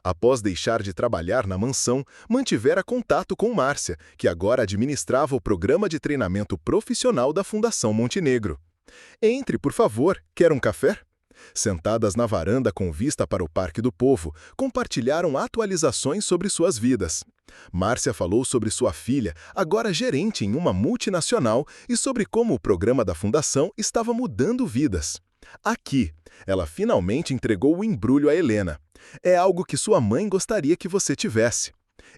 Após deixar de trabalhar na mansão, mantivera contato com Márcia, que agora administrava o programa de treinamento profissional da Fundação Montenegro. Entre, por favor, quer um café? Sentadas na varanda com vista para o Parque do Povo, compartilharam atualizações sobre suas vidas. Márcia falou sobre sua filha, agora gerente em uma multinacional, e sobre como o programa da Fundação estava mudando vidas. Aqui, ela finalmente entregou o embrulho a Helena. É algo que sua mãe gostaria que você tivesse.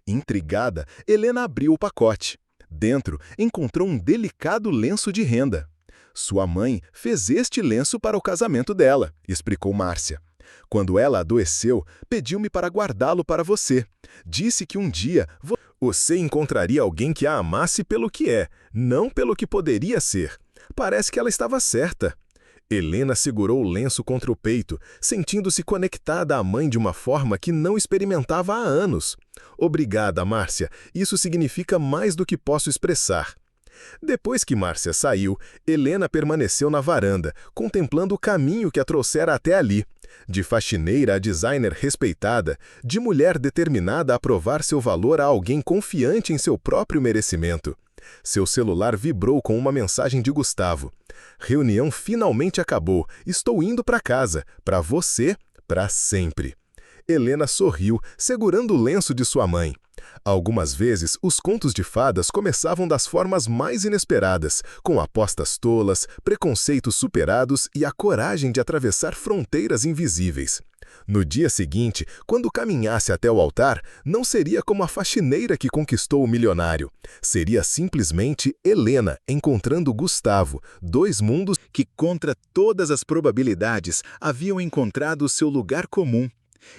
Intrigada, Helena abriu o pacote. Dentro, encontrou um delicado lenço de renda. Sua mãe fez este lenço para o casamento dela, explicou Márcia. Quando ela adoeceu, pediu-me para guardá-lo para você. Disse que um dia você encontraria alguém que a amasse pelo que é, não pelo que poderia ser. Parece que ela estava certa. Helena segurou o lenço contra o peito, sentindo-se conectada à mãe de uma forma que não experimentava há anos. Obrigada, Márcia. Isso significa mais do que posso expressar. Depois que Márcia saiu, Helena permaneceu na varanda, contemplando o caminho que a trouxera até ali. De faxineira a designer respeitada, de mulher determinada a provar seu valor a alguém confiante em seu próprio merecimento. Seu celular vibrou com uma mensagem de Gustavo. Reunião finalmente acabou. Estou indo para casa. Para você, para sempre. Helena sorriu, segurando o lenço de sua mãe. Algumas vezes, os contos de fadas começavam das formas mais inesperadas, com apostas tolas, preconceitos superados e a coragem de atravessar fronteiras invisíveis. No dia seguinte, quando caminhasse até o altar, não seria como a faxineira que conquistou o milionário. Seria simplesmente Helena encontrando Gustavo, dois mundos que, contra todas as probabilidades, haviam encontrado seu lugar comum.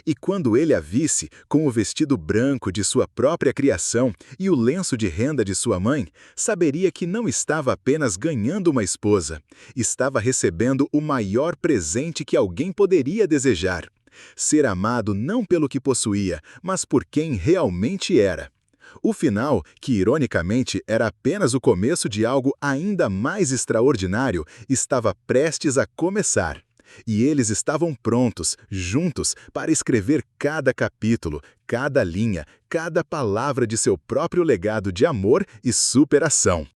E quando ele a visse, com o vestido branco de sua própria criação e o lenço de renda de sua mãe, saberia que não estava apenas ganhando uma esposa, estava recebendo o maior presente que alguém poderia desejar. Ser amado não pelo que possuía, mas por quem realmente era. O final, que ironicamente era apenas o começo de algo ainda mais extraordinário, estava prestes a começar. E eles estavam prontos, juntos, para escrever cada capítulo, cada linha, cada palavra de seu próprio legado de amor e superação.